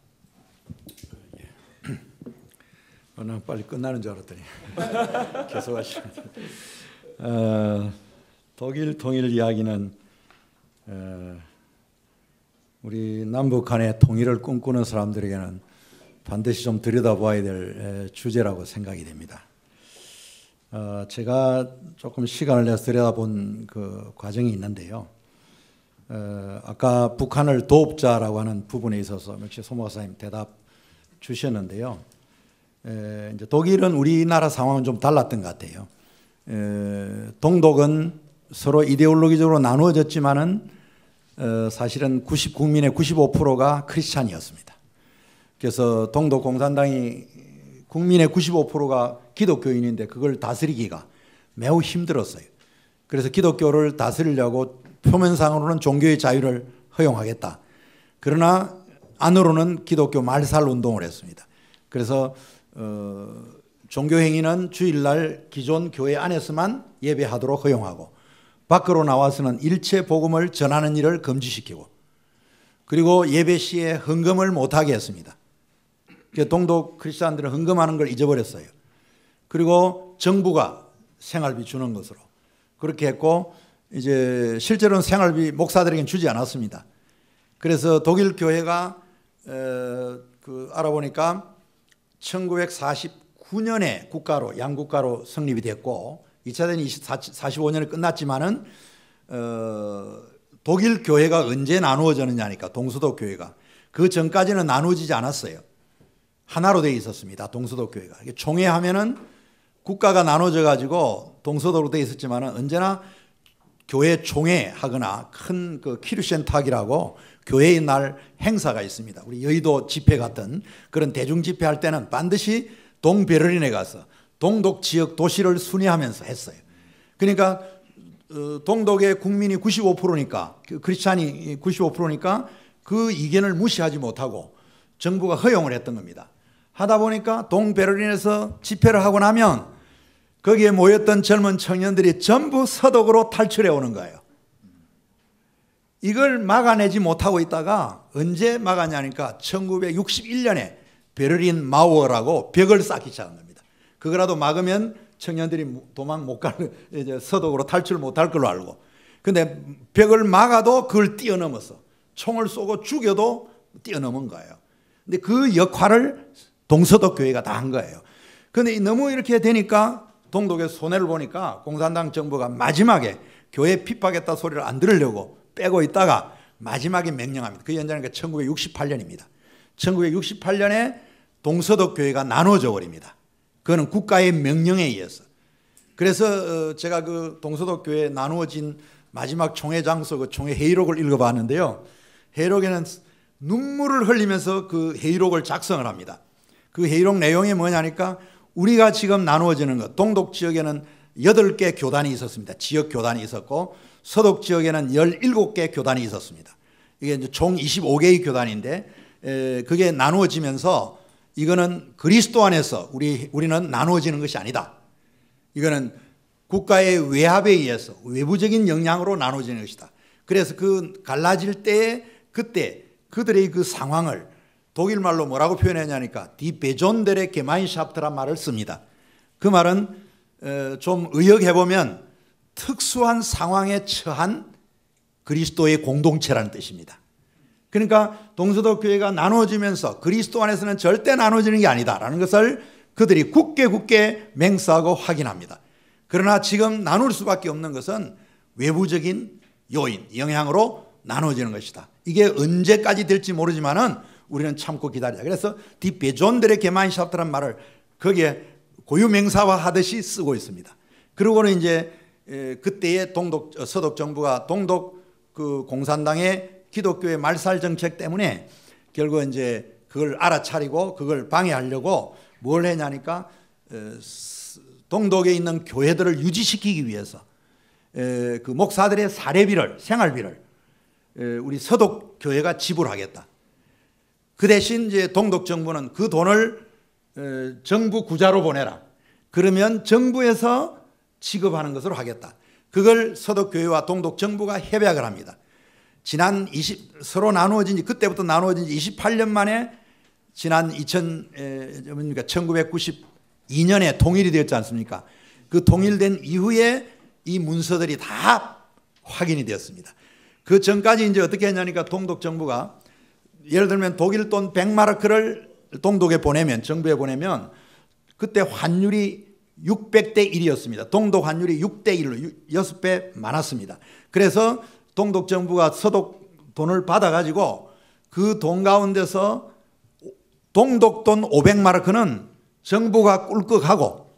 난 빨리 끝나는 줄 알았더니 계속 하시는데, 독일 통일 이야기는 우리 남북한의 통일을 꿈꾸는 사람들에게는 반드시 좀 들여다봐야 될 주제라고 생각이 됩니다. 제가 조금 시간을 내서 들여다본 그 과정이 있는데요. 아까 북한을 도읍자라고 하는 부분에 있어서 역시 소 목사님 대답 주셨는데요. 이제 독일은 우리나라 상황은 좀 달랐던 것 같아요. 동독은 서로 이데올로기적으로 나누어졌지만은 사실은 국민의 95%가 크리스찬이었습니다. 그래서 동독 공산당이 국민의 95%가 기독교인인데 그걸 다스리기가 매우 힘들었어요. 그래서 기독교를 다스리려고 표면상으로는 종교의 자유를 허용하겠다. 그러나 안으로는 기독교 말살 운동을 했습니다. 그래서 종교행위는 주일날 기존 교회 안에서만 예배하도록 허용하고 밖으로 나와서는 일체 복음을 전하는 일을 금지시키고 그리고 예배 시에 헌금을 못하게 했습니다. 동독 크리스찬들은 헌금하는 걸 잊어버렸어요. 그리고 정부가 생활비 주는 것으로 그렇게 했고 이제 실제로는 생활비 목사들에게는 주지 않았습니다. 그래서 독일 교회가 알아보니까 1949년에 국가로 양국가로 성립이 됐고 2차 대전이 45년에 끝났지만은 독일 교회가 언제 나누어졌느냐니까 동서독 교회가 그 전까지는 나누어지지 않았어요. 하나로 되어 있었습니다. 동서독 교회가 총회하면은 국가가 나눠져 가지고 동서독으로 되어 있었지만은 언제나 교회 총회하거나 큰 그 키르센탁이라고 교회의 날 행사가 있습니다. 우리 여의도 집회 같은 그런 대중 집회 할 때는 반드시 동베를린에 가서 동독 지역 도시를 순회하면서 했어요. 그러니까 동독의 국민이 95%니까 크리스찬이 95%니까 그 이견을 무시하지 못하고 정부가 허용을 했던 겁니다. 하다 보니까 동베를린에서 집회를 하고 나면 거기에 모였던 젊은 청년들이 전부 서독으로 탈출해 오는 거예요. 이걸 막아내지 못하고 있다가 언제 막았냐니까 1961년에 베를린 마우어라고 벽을 쌓기 시작한 겁니다. 그거라도 막으면 청년들이 도망 못 갈, 서독으로 탈출 못할 걸로 알고. 근데 벽을 막아도 그걸 뛰어넘었어. 총을 쏘고 죽여도 뛰어넘은 거예요. 근데 그 역할을 동서독 교회가 다 한 거예요. 근데 너무 이렇게 되니까 동독의 손해를 보니까 공산당 정부가 마지막에 교회 핍박했다 소리를 안 들으려고 빼고 있다가 마지막에 명령합니다. 그 연장은 1968년입니다. 1968년에 동서독 교회가 나눠져 버립니다. 그거는 국가의 명령에 의해서. 그래서 제가 그 동서독 교회 나누어진 마지막 총회 장소 그 총회 회의록을 읽어봤는데요. 회의록에는 눈물을 흘리면서 그 회의록을 작성을 합니다. 그 회의록 내용이 뭐냐니까 우리가 지금 나누어지는 것, 동독 지역에는 8개 교단이 있었습니다. 지역 교단이 있었고 서독 지역에는 17개 교단이 있었습니다. 이게 이제 총 25개의 교단인데 그게 나누어지면서 이거는 그리스도 안에서 우리는 나누어지는 것이 아니다. 이거는 국가의 외압에 의해서 외부적인 영향으로 나누어지는 것이다. 그래서 그 갈라질 때에 그때 그들의 그 상황을 독일 말로 뭐라고 표현했냐니까 디 베존데레 게마인샤프트란 말을 씁니다. 그 말은 좀 의역해보면 특수한 상황에 처한 그리스도의 공동체라는 뜻입니다. 그러니까 동서독 교회가 나눠지면서 그리스도 안에서는 절대 나눠지는 게 아니다라는 것을 그들이 굳게 맹세하고 확인합니다. 그러나 지금 나눌 수밖에 없는 것은 외부적인 요인, 영향으로 나눠지는 것이다. 이게 언제까지 될지 모르지만은 우리는 참고 기다리자. 그래서 디 베존데레 게마인샤프트란 말을 거기에 고유명사화 하듯이 쓰고 있습니다. 그리고는 이제 그때의 서독 정부가 동독 그 공산당의 기독교의 말살 정책 때문에 결국 이제 그걸 알아차리고 그걸 방해하려고 뭘 했냐니까 동독에 있는 교회들을 유지시키기 위해서 그 목사들의 사례비를 생활비를 우리 서독 교회가 지불하겠다. 그 대신 이제 동독 정부는 그 돈을 정부 구자로 보내라. 그러면 정부에서 지급하는 것으로 하겠다. 그걸 서독 교회와 동독 정부가 협약을 합니다. 서로 나누어진 지 그때부터 나누어진 지 28년 만에 지난 1992년에 통일이 되었지 않습니까? 그 통일된 이후에 이 문서들이 다 확인이 되었습니다. 그 전까지 이제 어떻게 했냐니까 동독 정부가 예를 들면 독일 돈 100마르크를 동독에 보내면 정부에 보내면 그때 환율이 600대 1이었습니다. 동독 환율이 6대 1로 6배 많았습니다. 그래서 동독 정부가 서독 돈을 받아가지고 그 돈 가운데서 동독 돈 500마르크는 정부가 꿀꺽하고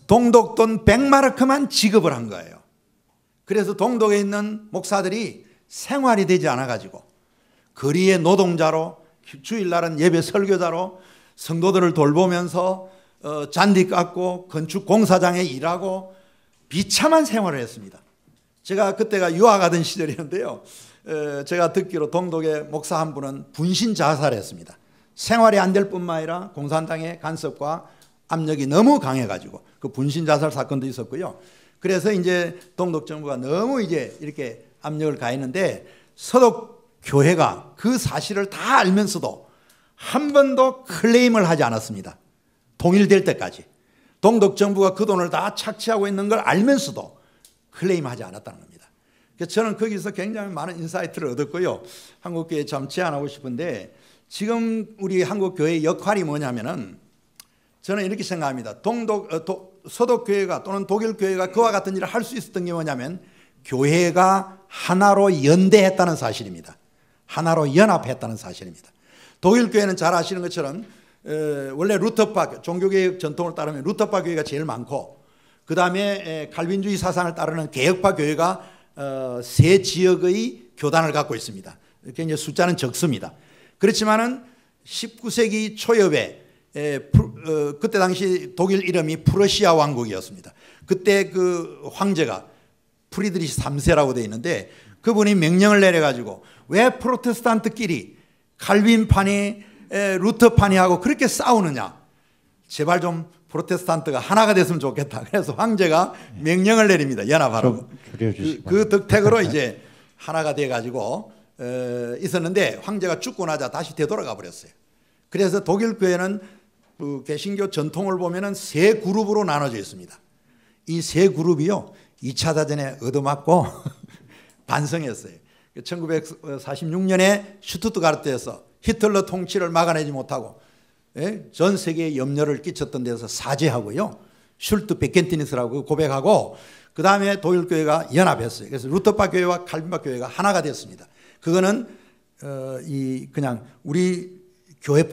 동독 돈 100마르크만 지급을 한 거예요. 그래서 동독에 있는 목사들이 생활이 되지 않아가지고 거리의 노동자로 주일날은 예배 설교자로 성도들을 돌보면서 잔디 깎고 건축 공사장에 일하고 비참한 생활을 했습니다. 제가 그때가 유학하던 시절이었는데요. 제가 듣기로 동독의 목사 한 분은 분신 자살했습니다. 생활이 안 될 뿐만 아니라 공산당의 간섭과 압력이 너무 강해가지고 그 분신 자살 사건도 있었고요. 그래서 이제 동독 정부가 너무 이제 이렇게 압력을 가했는데 서독 교회가 그 사실을 다 알면서도 한 번도 클레임을 하지 않았습니다. 통일될 때까지. 동독 정부가 그 돈을 다 착취하고 있는 걸 알면서도 클레임하지 않았다는 겁니다. 그래서 저는 거기서 굉장히 많은 인사이트를 얻었고요. 한국교회에 참 제안하고 싶은데 지금 우리 한국교회의 역할이 뭐냐면은 저는 이렇게 생각합니다. 서독교회가 또는 독일교회가 그와 같은 일을 할 수 있었던 게 뭐냐면 교회가 하나로 연대했다는 사실입니다. 하나로 연합했다는 사실입니다. 독일교회는 잘 아시는 것처럼 원래 루터파 종교개혁 전통을 따르면 루터파 교회가 제일 많고 그 다음에 칼빈주의 사상을 따르는 개혁파 교회가 세 지역의 교단을 갖고 있습니다. 이렇게 이제 숫자는 적습니다. 그렇지만은 19세기 초엽에 그때 당시 독일 이름이 프러시아 왕국이었습니다. 그때 그 황제가 프리드리히 3세라고 되어 있는데 그분이 명령을 내려가지고 왜 프로테스탄트끼리 칼빈파니 루터파니하고 그렇게 싸우느냐. 제발 좀 프로테스탄트가 하나가 됐으면 좋겠다. 그래서 황제가 명령을 내립니다. 연합하라고. 그 덕택으로 이제 하나가 돼가지고 있었는데 황제가 죽고 나자 다시 되돌아가 버렸어요. 그래서 독일 교회는 그 개신교 전통을 보면은 세 그룹으로 나눠져 있습니다. 이 세 그룹이요 2차 대전에 얻어맞고 반성했어요. 1946년에 슈투트가르트에서 히틀러 통치를 막아내지 못하고 전 세계에 염려를 끼쳤던 데서 사죄하고요. 슐트 베켄티니스라고 고백하고 그 다음에 독일교회가 연합했어요. 그래서 루터파 교회와 칼빈파 교회가 하나가 됐습니다. 그거는 그냥 우리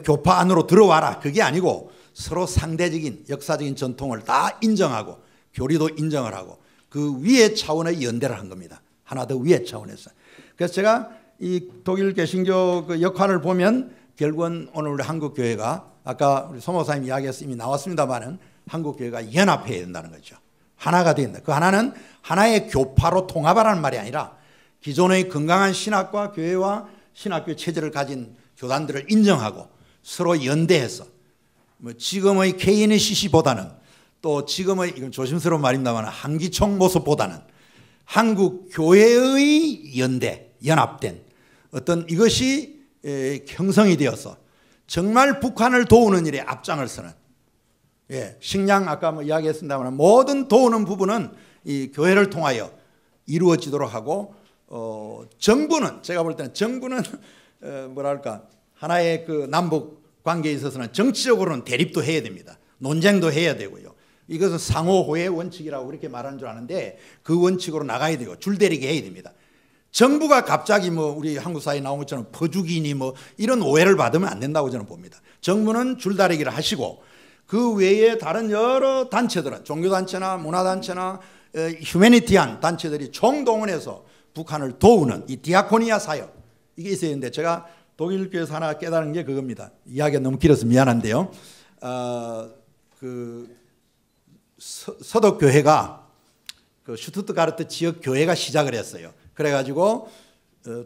교파 안으로 들어와라 그게 아니고 서로 상대적인 역사적인 전통을 다 인정하고 교리도 인정을 하고 그 위의 차원의 연대를 한 겁니다. 하나 더 위의 차원에서. 그래서 제가 이 독일 개신교 그 역할을 보면 결국은 오늘 우리 한국교회가 아까 우리 소모사님 이야기에서 이미 나왔습니다만은 한국교회가 연합해야 된다는 거죠. 하나가 된다. 그 하나는 하나의 교파로 통합하라는 말이 아니라 기존의 건강한 신학과 교회와 신학교 체제를 가진 교단들을 인정하고 서로 연대해서 뭐 지금의 KNCC보다는 또 지금의 이건 조심스러운 말입니다만 한기총 모습보다는 한국 교회의 연대, 연합된 어떤 이것이 형성이 되어서 정말 북한을 도우는 일에 앞장을 서는 식량 아까 뭐 이야기했습니다만 모든 도우는 부분은 이 교회를 통하여 이루어지도록 하고 정부는 제가 볼 때는 정부는 뭐랄까 하나의 그 남북 관계에 있어서는 정치적으로는 대립도 해야 됩니다. 논쟁도 해야 되고요. 이것은 상호호의 원칙이라고 그렇게 말하는 줄 아는데 그 원칙으로 나가야 되고 줄대리게 해야 됩니다. 정부가 갑자기 뭐 우리 한국 사회에 나온 것처럼 퍼주기니 뭐 이런 오해를 받으면 안 된다고 저는 봅니다. 정부는 줄다리기를 하시고 그 외에 다른 여러 단체들은 종교단체나 문화단체나 휴머니티한 단체들이 총동원해서 북한을 도우는 이 디아코니아 사역 이게 있어야 되는데 제가 독일교회에서 하나 깨달은 게 그겁니다. 이야기가 너무 길어서 미안한데요. 그 서독교회가 그 슈투트가르트 지역 교회가 시작을 했어요. 그래가지고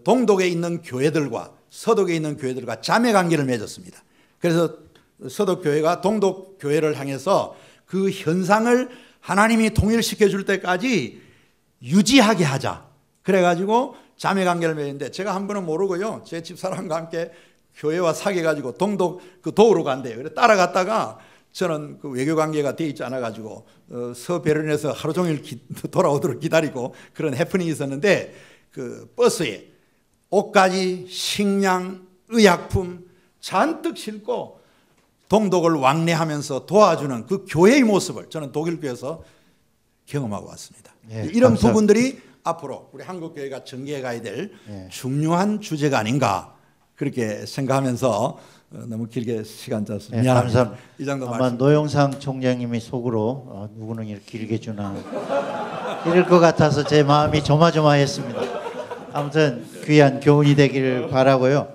동독에 있는 교회들과 서독에 있는 교회들과 자매 관계를 맺었습니다. 그래서 서독교회가 동독교회를 향해서 그 현상을 하나님이 통일시켜 줄 때까지 유지하게 하자. 그래가지고 자매 관계를 맺었는데 제가 한 번은 모르고요. 제 집사람과 함께 교회와 사귀어가지고 동독 그 도우러 간대요. 그래 따라갔다가 저는 그 외교 관계가 돼 있지 않아가지고 서베를린에서 하루 종일 돌아오도록 기다리고 그런 해프닝이 있었는데 그 버스에 옷가지, 식량, 의약품 잔뜩 싣고 동독을 왕래하면서 도와주는 그 교회의 모습을 저는 독일교회에서 경험하고 왔습니다.
예,
이런
감사합니다.
부분들이 앞으로 우리 한국교회가 전개해 가야 될 중요한 주제가 아닌가 그렇게 생각하면서 너무 길게 시간 짜서
네,
미안합니다.
감사합니다.
이 정도
아마
말씀.
노영상 총장님이 속으로 누구는 이렇게 길게 주나 이럴 것 같아서 제 마음이 조마조마했습니다. 아무튼 귀한 교훈이 되기를 바라고요.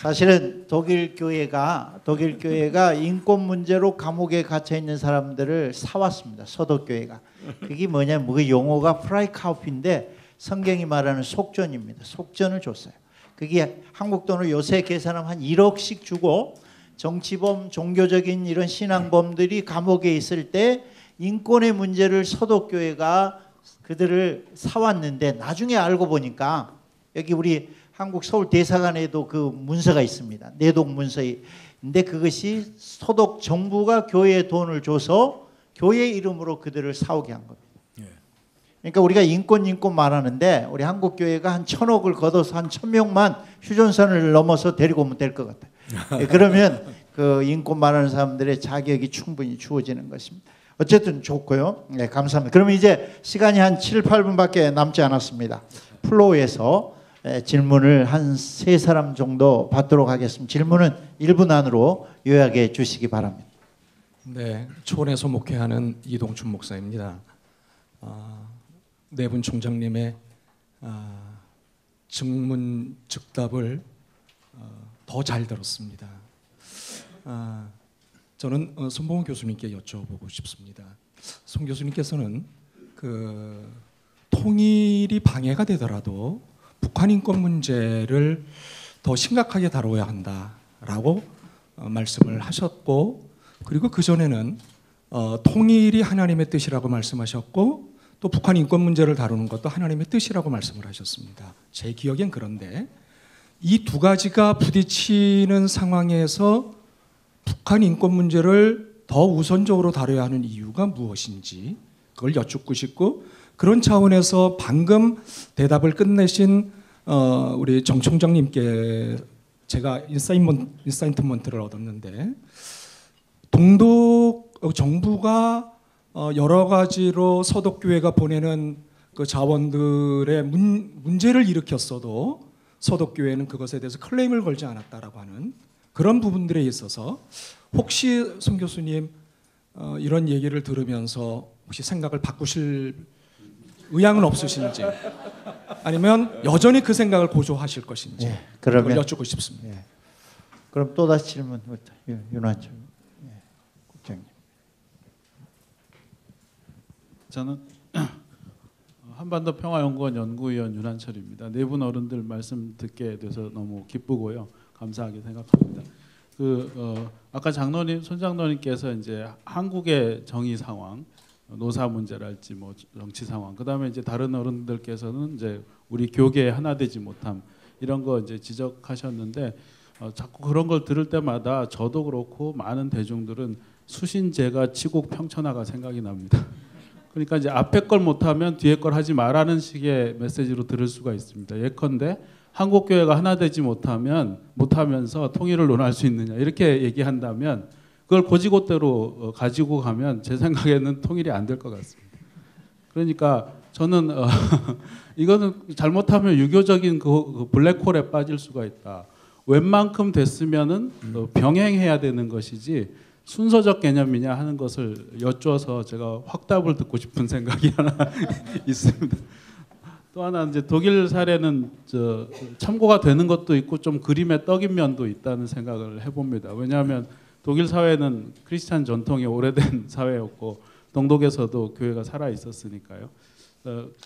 사실은 독일 교회가 인권 문제로 감옥에 갇혀 있는 사람들을 사왔습니다. 서독 교회가. 그게 뭐냐면 그 용어가 프라이카우프인데 성경이 말하는 속전입니다. 속전을 줬어요. 그게 한국 돈으로 요새 계산하면 한 1억씩 주고 정치범, 종교적인 이런 신앙범들이 감옥에 있을 때 인권의 문제를 서독 교회가 그들을 사왔는데 나중에 알고 보니까 여기 우리 한국 서울 대사관에도 그 문서가 있습니다. 내독 문서인데 그것이 서독 정부가 교회에 돈을 줘서 교회 이름으로 그들을 사오게 한 겁니다. 그러니까 우리가 인권 말하는데 우리 한국 교회가 한 1,000억을 걷어서 한 1,000명만 휴전선을 넘어서 데리고 오면 될 것 같아요. 그러면 그 인권 말하는 사람들의 자격이 충분히 주어지는 것입니다. 어쨌든 좋고요. 네, 감사합니다. 그러면 이제 시간이 한 7, 8분밖에 남지 않았습니다. 플로우에서 질문을 한 3사람 정도 받도록 하겠습니다. 질문은 1분 안으로 요약해 주시기 바랍니다.
네, 초원에서 목회하는 이동춘 목사입니다. 네 분 총장님의 증문 즉답을 더 잘 들었습니다. 저는 손봉훈 교수님께 여쭤보고 싶습니다. 손 교수님께서는 그 통일이 방해가 되더라도 북한 인권 문제를 더 심각하게 다뤄야 한다라고 말씀을 하셨고, 그리고 그 전에는 통일이 하나님의 뜻이라고 말씀하셨고, 또 북한 인권 문제를 다루는 것도 하나님의 뜻이라고 말씀을 하셨습니다. 제 기억엔 그런데 이 두 가지가 부딪히는 상황에서 북한 인권 문제를 더 우선적으로 다뤄야 하는 이유가 무엇인지 그걸 여쭙고 싶고, 그런 차원에서 방금 대답을 끝내신 우리 정 총장님께 제가 인사이트먼트를 얻었는데, 동독 정부가 여러 가지로 서독교회가 보내는 그 자원들의 문제를 일으켰어도 서독교회는 그것에 대해서 클레임을 걸지 않았다라고 하는 그런 부분들에 있어서 혹시 손 교수님 이런 얘기를 들으면서 혹시 생각을 바꾸실 의향은 없으신지, 아니면 여전히 그 생각을 고조하실 것인지, 그걸 여쭙고 싶습니다.
예. 그럼 또다시 질문부터 윤환철 국장님.
저는 한반도 평화연구원 연구위원 윤한철입니다. 네 분 어른들 말씀 듣게 돼서 너무 기쁘고요, 감사하게 생각합니다. 아까 손 장로님께서 이제 한국의 정의 상황, 노사 문제랄지 뭐 정치 상황, 그다음에 이제 다른 어른들께서는 이제 우리 교계의 하나 되지 못함, 이런 거 이제 지적하셨는데, 자꾸 그런 걸 들을 때마다 저도 그렇고 많은 대중들은 수신제가 치국 평천하가 생각이 납니다. 그러니까 이제 앞에 걸 못하면 뒤에 걸 하지 말라는 식의 메시지로 들을 수가 있습니다. 예컨대 한국 교회가 하나 되지 못하면서 통일을 논할 수 있느냐 이렇게 얘기한다면, 그걸 고지고대로 가지고 가면 제 생각에는 통일이 안 될 것 같습니다. 그러니까 저는 이거는 잘못하면 유교적인 그 블랙홀에 빠질 수가 있다. 웬만큼 됐으면은 병행해야 되는 것이지 순서적 개념이냐 하는 것을 여쭈어서 제가 확답을 듣고 싶은 생각이 하나 있습니다. 또 하나 이제 독일 사례는 참고가 되는 것도 있고 좀 그림의 떡인 면도 있다는 생각을 해봅니다. 왜냐하면 독일 사회는 크리스찬 전통이 오래된 사회였고 동독에서도 교회가 살아 있었으니까요.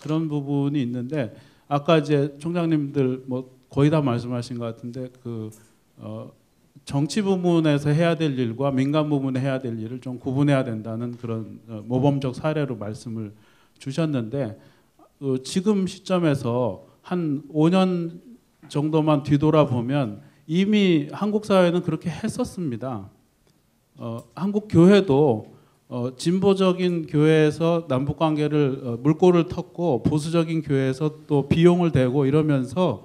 그런 부분이 있는데, 아까 이제 총장님들 뭐 거의 다 말씀하신 것 같은데 정치 부문에서 해야 될 일과 민간 부문에 해야 될 일을 좀 구분해야 된다는 그런 모범적 사례로 말씀을 주셨는데, 지금 시점에서 한 5년 정도만 뒤돌아보면 이미 한국 사회는 그렇게 했었습니다. 한국 교회도 진보적인 교회에서 남북 관계를 물꼬를 텄고 보수적인 교회에서 또 비용을 대고 이러면서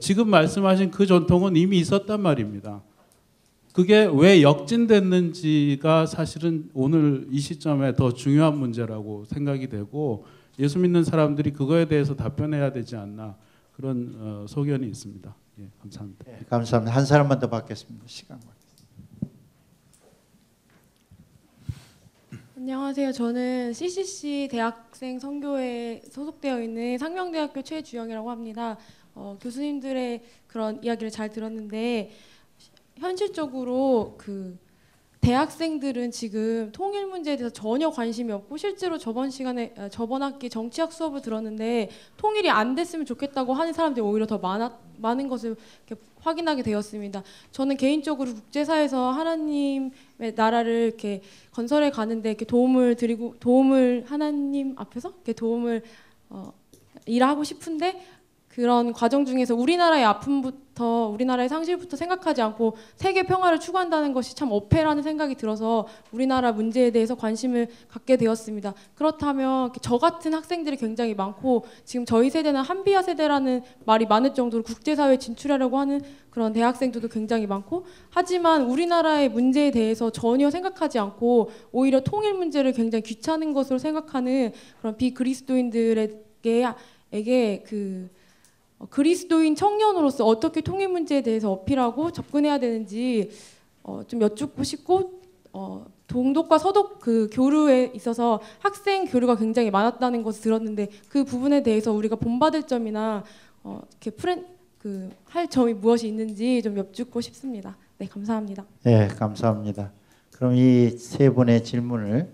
지금 말씀하신 그 전통은 이미 있었단 말입니다. 그게 왜 역진됐는지가 사실은 오늘 이 시점에 더 중요한 문제라고 생각이 되고, 예수 믿는 사람들이 그거에 대해서 답변해야 되지 않나, 그런 소견이 있습니다. 예, 감사합니다.
네, 감사합니다. 한 사람만 더 받겠습니다. 시간 관계상.
안녕하세요. 저는 CCC 대학생 선교회에 소속되어 있는 상명대학교 최주영이라고 합니다. 교수님들의 그런 이야기를 잘 들었는데 현실적으로 그 대학생들은 지금 통일 문제에 대해서 전혀 관심이 없고 실제로 저번 학기 정치학 수업을 들었는데 통일이 안 됐으면 좋겠다고 하는 사람들이 오히려 더 많은 것을 이렇게 확인하게 되었습니다. 저는 개인적으로 국제사에서 하나님의 나라를 이렇게 건설해 가는데 이렇게 도움을 하나님 앞에서 이렇게 도움을 일하고 싶은데 그런 과정 중에서 우리나라의 아픔부터 우리나라의 상실부터 생각하지 않고 세계 평화를 추구한다는 것이 참 어폐라는 생각이 들어서 우리나라 문제에 대해서 관심을 갖게 되었습니다. 그렇다면 저 같은 학생들이 굉장히 많고 지금 저희 세대는 한비아 세대라는 말이 많을 정도로 국제사회에 진출하려고 하는 그런 대학생들도 굉장히 많고 하지만 우리나라의 문제에 대해서 전혀 생각하지 않고 오히려 통일 문제를 굉장히 귀찮은 것으로 생각하는 그런 비그리스도인들에게 그리스도인 청년으로서 어떻게 통일 문제에 대해서 어필하고 접근해야 되는지 좀 여쭙고 싶고 동독과 서독 그 교류에 있어서 학생 교류가 굉장히 많았다는 것을 들었는데 그 부분에 대해서 우리가 본받을 점이나 이렇게 할 점이 무엇이 있는지 좀 여쭙고 싶습니다. 네, 감사합니다.
네, 감사합니다. 그럼 이 세 분의 질문을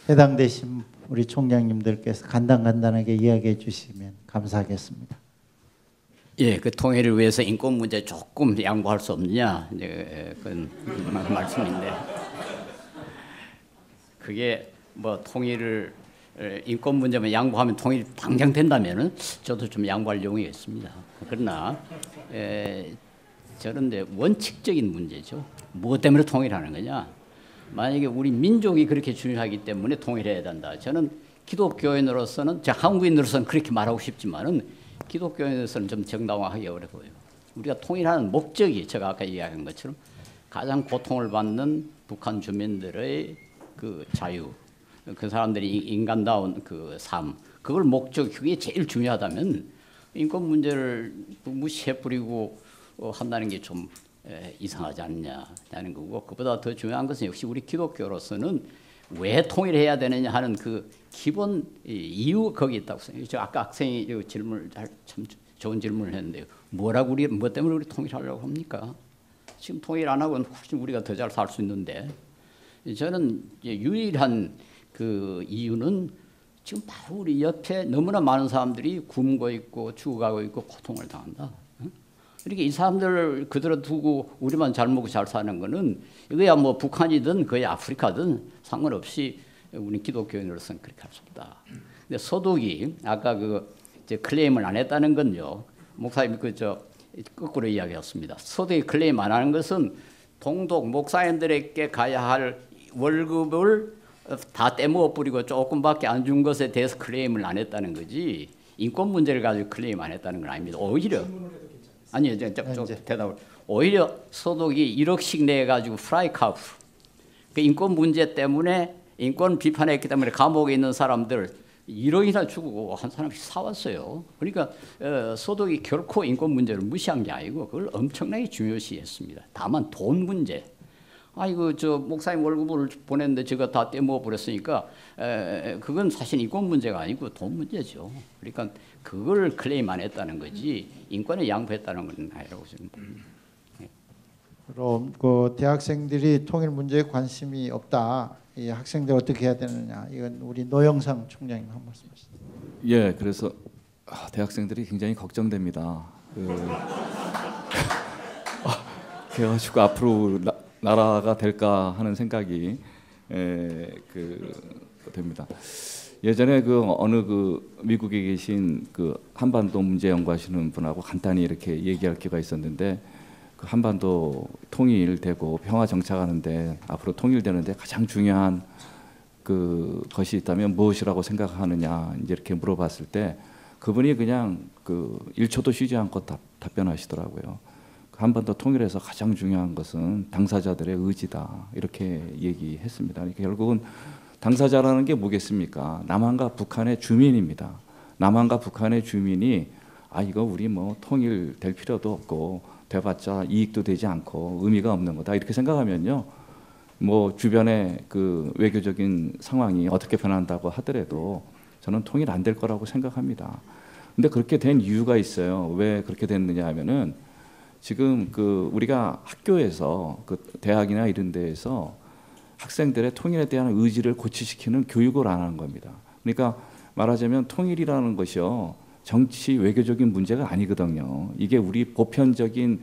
해당되신 우리 총장님들께서 간단하게 이야기해 주시면 감사하겠습니다.
예, 그 통일을 위해서 인권 문제 조금 양보할 수 없느냐, 그건 말씀인데, 그게 뭐 통일을 인권 문제만 양보하면 통일이 당장 된다면은 저도 좀 양보할 용의가 있습니다. 그러나 저런데 원칙적인 문제죠. 무엇 때문에 통일하는 거냐? 만약에 우리 민족이 그렇게 중요하기 때문에 통일해야 된다. 저는 기독교인으로서는, 한국인으로서는 그렇게 말하고 싶지만은. 기독교인으로서는 좀 정당화하기 어려 보여요. 우리가 통일하는 목적이 제가 아까 이야기한 것처럼 가장 고통을 받는 북한 주민들의 그 자유, 그 사람들이 인간다운 그 삶, 그걸 그게 제일 중요하다면 인권 문제를 무시해버리고 한다는 게 좀 이상하지 않냐는 거고, 그보다 더 중요한 것은 역시 우리 기독교로서는 왜 통일해야 되느냐 하는 그 기본 이유 거기 있다고 생각해요. 저 아까 학생이 질문을 참 좋은 질문을 했는데요. 뭐 때문에 우리 통일하려고 합니까? 지금 통일 안 하고는 훨씬 우리가 더 잘 살 수 있는데, 저는 유일한 그 이유는 지금 바로 우리 옆에 너무나 많은 사람들이 굶고 있고 죽어가고 있고 고통을 당한다. 이렇게 이 사람들을 그대로 두고 우리만 잘 먹고 잘 사는 거는 이거야 뭐 북한이든 거의 아프리카든 상관없이 우리 기독교인으로서는 그렇게 할 수 없다. 근데 서독이 아까 클레임을 안 했다는 건요. 목사님이 거꾸로 이야기했습니다. 서독이 클레임 안 하는 것은 동독 목사님들에게 가야 할 월급을 다 떼먹어 버리고 조금밖에 안 준 것에 대해서 클레임을 안 했다는 거지 인권 문제를 가지고 클레임 안 했다는 건 아닙니다. 오히려 아니요, 대답을. 오히려 서독이 1억씩 내 가지고 프라이카프 그 인권 문제 때문에 인권 비판했기 때문에 감옥에 있는 사람들 1억이나 주고 한 사람씩 사왔어요. 그러니까 서독이 결코 인권 문제를 무시한 게 아니고 그걸 엄청나게 중요시했습니다. 다만 돈 문제. 아이고 저 목사님 월급을 보냈는데 제가 다 떼먹어 버렸으니까 그건 사실 인권 문제가 아니고 돈 문제죠. 그러니까 그걸 클레임 안 했다는 거지 인권을 양보했다는 건 아니라고 저는 봅니다.
그럼 그 대학생들이 통일 문제에 관심이 없다. 이 학생들 어떻게 해야 되느냐? 이건 우리 노영상 총장님 한 말씀하시죠.
예, 그래서 대학생들이 굉장히 걱정됩니다. 그래가지고 앞으로 나라가 될까 하는 생각이 됩니다. 예전에 어느 미국에 계신 한반도 문제 연구하시는 분하고 간단히 이렇게 얘기할 기회가 있었는데 한반도 통일되고 평화 정착하는데 앞으로 통일되는데 가장 중요한 것이 있다면 무엇이라고 생각하느냐 이렇게 물어봤을 때 그분이 그냥 1초도 쉬지 않고 답변하시더라고요. 한반도 통일에서 가장 중요한 것은 당사자들의 의지다 이렇게 얘기했습니다. 그러니까 결국은 당사자라는 게 뭐겠습니까? 남한과 북한의 주민입니다. 남한과 북한의 주민이 이거 우리 통일될 필요도 없고 돼봤자 이익도 되지 않고 의미가 없는 거다 이렇게 생각하면요, 주변의 외교적인 상황이 어떻게 변한다고 하더라도 저는 통일 안 될 거라고 생각합니다. 근데 그렇게 된 이유가 있어요. 왜 그렇게 됐느냐 하면은 지금 그 우리가 학교에서 그 대학이나 이런 데에서 학생들의 통일에 대한 의지를 고취시키는 교육을 안 하는 겁니다. 그러니까 말하자면 통일이라는 것이요 정치 외교적인 문제가 아니거든요. 이게 우리 보편적인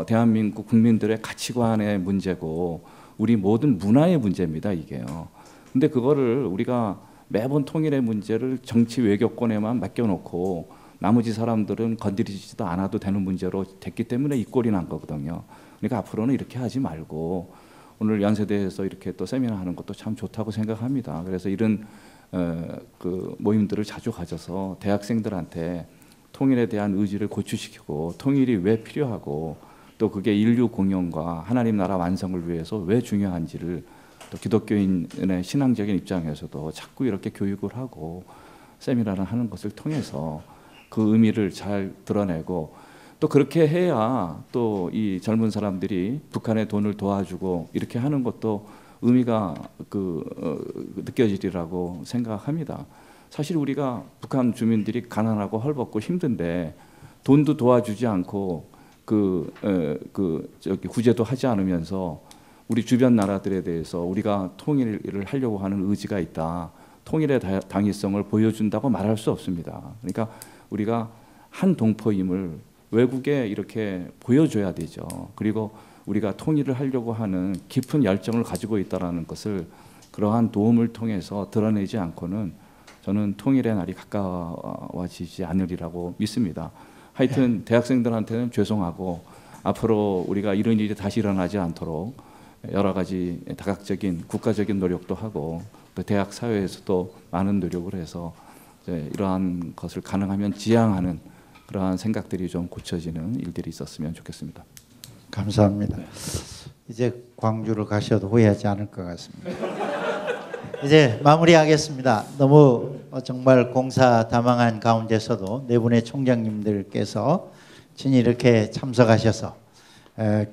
대한민국 국민들의 가치관의 문제고 우리 모든 문화의 문제입니다. 이게요. 근데 그거를 우리가 매번 통일의 문제를 정치 외교권에만 맡겨놓고 나머지 사람들은 건드리지도 않아도 되는 문제로 됐기 때문에 이 꼴이 난 거거든요. 그러니까 앞으로는 이렇게 하지 말고 오늘 연세대에서 이렇게 또 세미나 하는 것도 참 좋다고 생각합니다. 그래서 이런 그 모임들을 자주 가져서 대학생들한테 통일에 대한 의지를 고취시키고 통일이 왜 필요하고 또 그게 인류 공영과 하나님 나라 완성을 위해서 왜 중요한지를 또 기독교인의 신앙적인 입장에서도 자꾸 이렇게 교육을 하고 세미나를 하는 것을 통해서 그 의미를 잘 드러내고 또 그렇게 해야 또 이 젊은 사람들이 북한의 돈을 도와주고 이렇게 하는 것도 의미가 느껴지리라고 생각합니다. 사실 우리가 북한 주민들이 가난하고 헐벗고 힘든데 돈도 도와주지 않고 구제도 하지 않으면서 우리 주변 나라들에 대해서 우리가 통일을 하려고 하는 의지가 있다. 통일의 당위성을 보여준다고 말할 수 없습니다. 그러니까 우리가 한 동포임을 외국에 이렇게 보여줘야 되죠. 그리고 우리가 통일을 하려고 하는 깊은 열정을 가지고 있다는 것을 그러한 도움을 통해서 드러내지 않고는 저는 통일의 날이 가까워지지 않으리라고 믿습니다. 하여튼 대학생들한테는 죄송하고 앞으로 우리가 이런 일이 다시 일어나지 않도록 여러 가지 다각적인 국가적인 노력도 하고 또 대학 사회에서도 많은 노력을 해서 이러한 것을 가능하면 지양하는 그러한 생각들이 좀 고쳐지는 일들이 있었으면 좋겠습니다.
감사합니다. 이제 광주를 가셔도 후회하지 않을 것 같습니다. 이제 마무리하겠습니다. 너무 정말 공사다망한 가운데서도 네 분의 총장님들께서 친히 이렇게 참석하셔서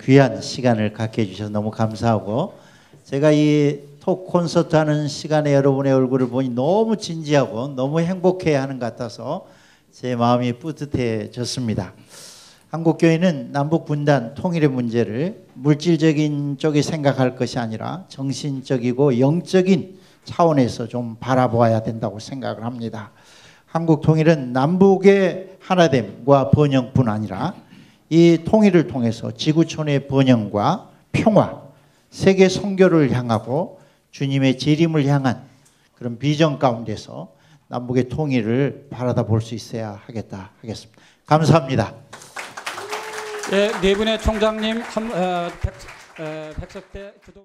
귀한 시간을 갖게 해주셔서 너무 감사하고 제가 이 톡 콘서트 하는 시간에 여러분의 얼굴을 보니 너무 진지하고 너무 행복해하는 것 같아서 제 마음이 뿌듯해졌습니다. 한국교회는 남북분단 통일의 문제를 물질적인 쪽에 생각할 것이 아니라 정신적이고 영적인 차원에서 좀 바라보아야 된다고 생각을 합니다. 한국 통일은 남북의 하나됨과 번영뿐 아니라 이 통일을 통해서 지구촌의 번영과 평화, 세계 선교를 향하고 주님의 재림을 향한 그런 비전 가운데서 남북의 통일을 바라다 볼 수 있어야 하겠습니다. 감사합니다.
네 분의 총장님 백석대 주동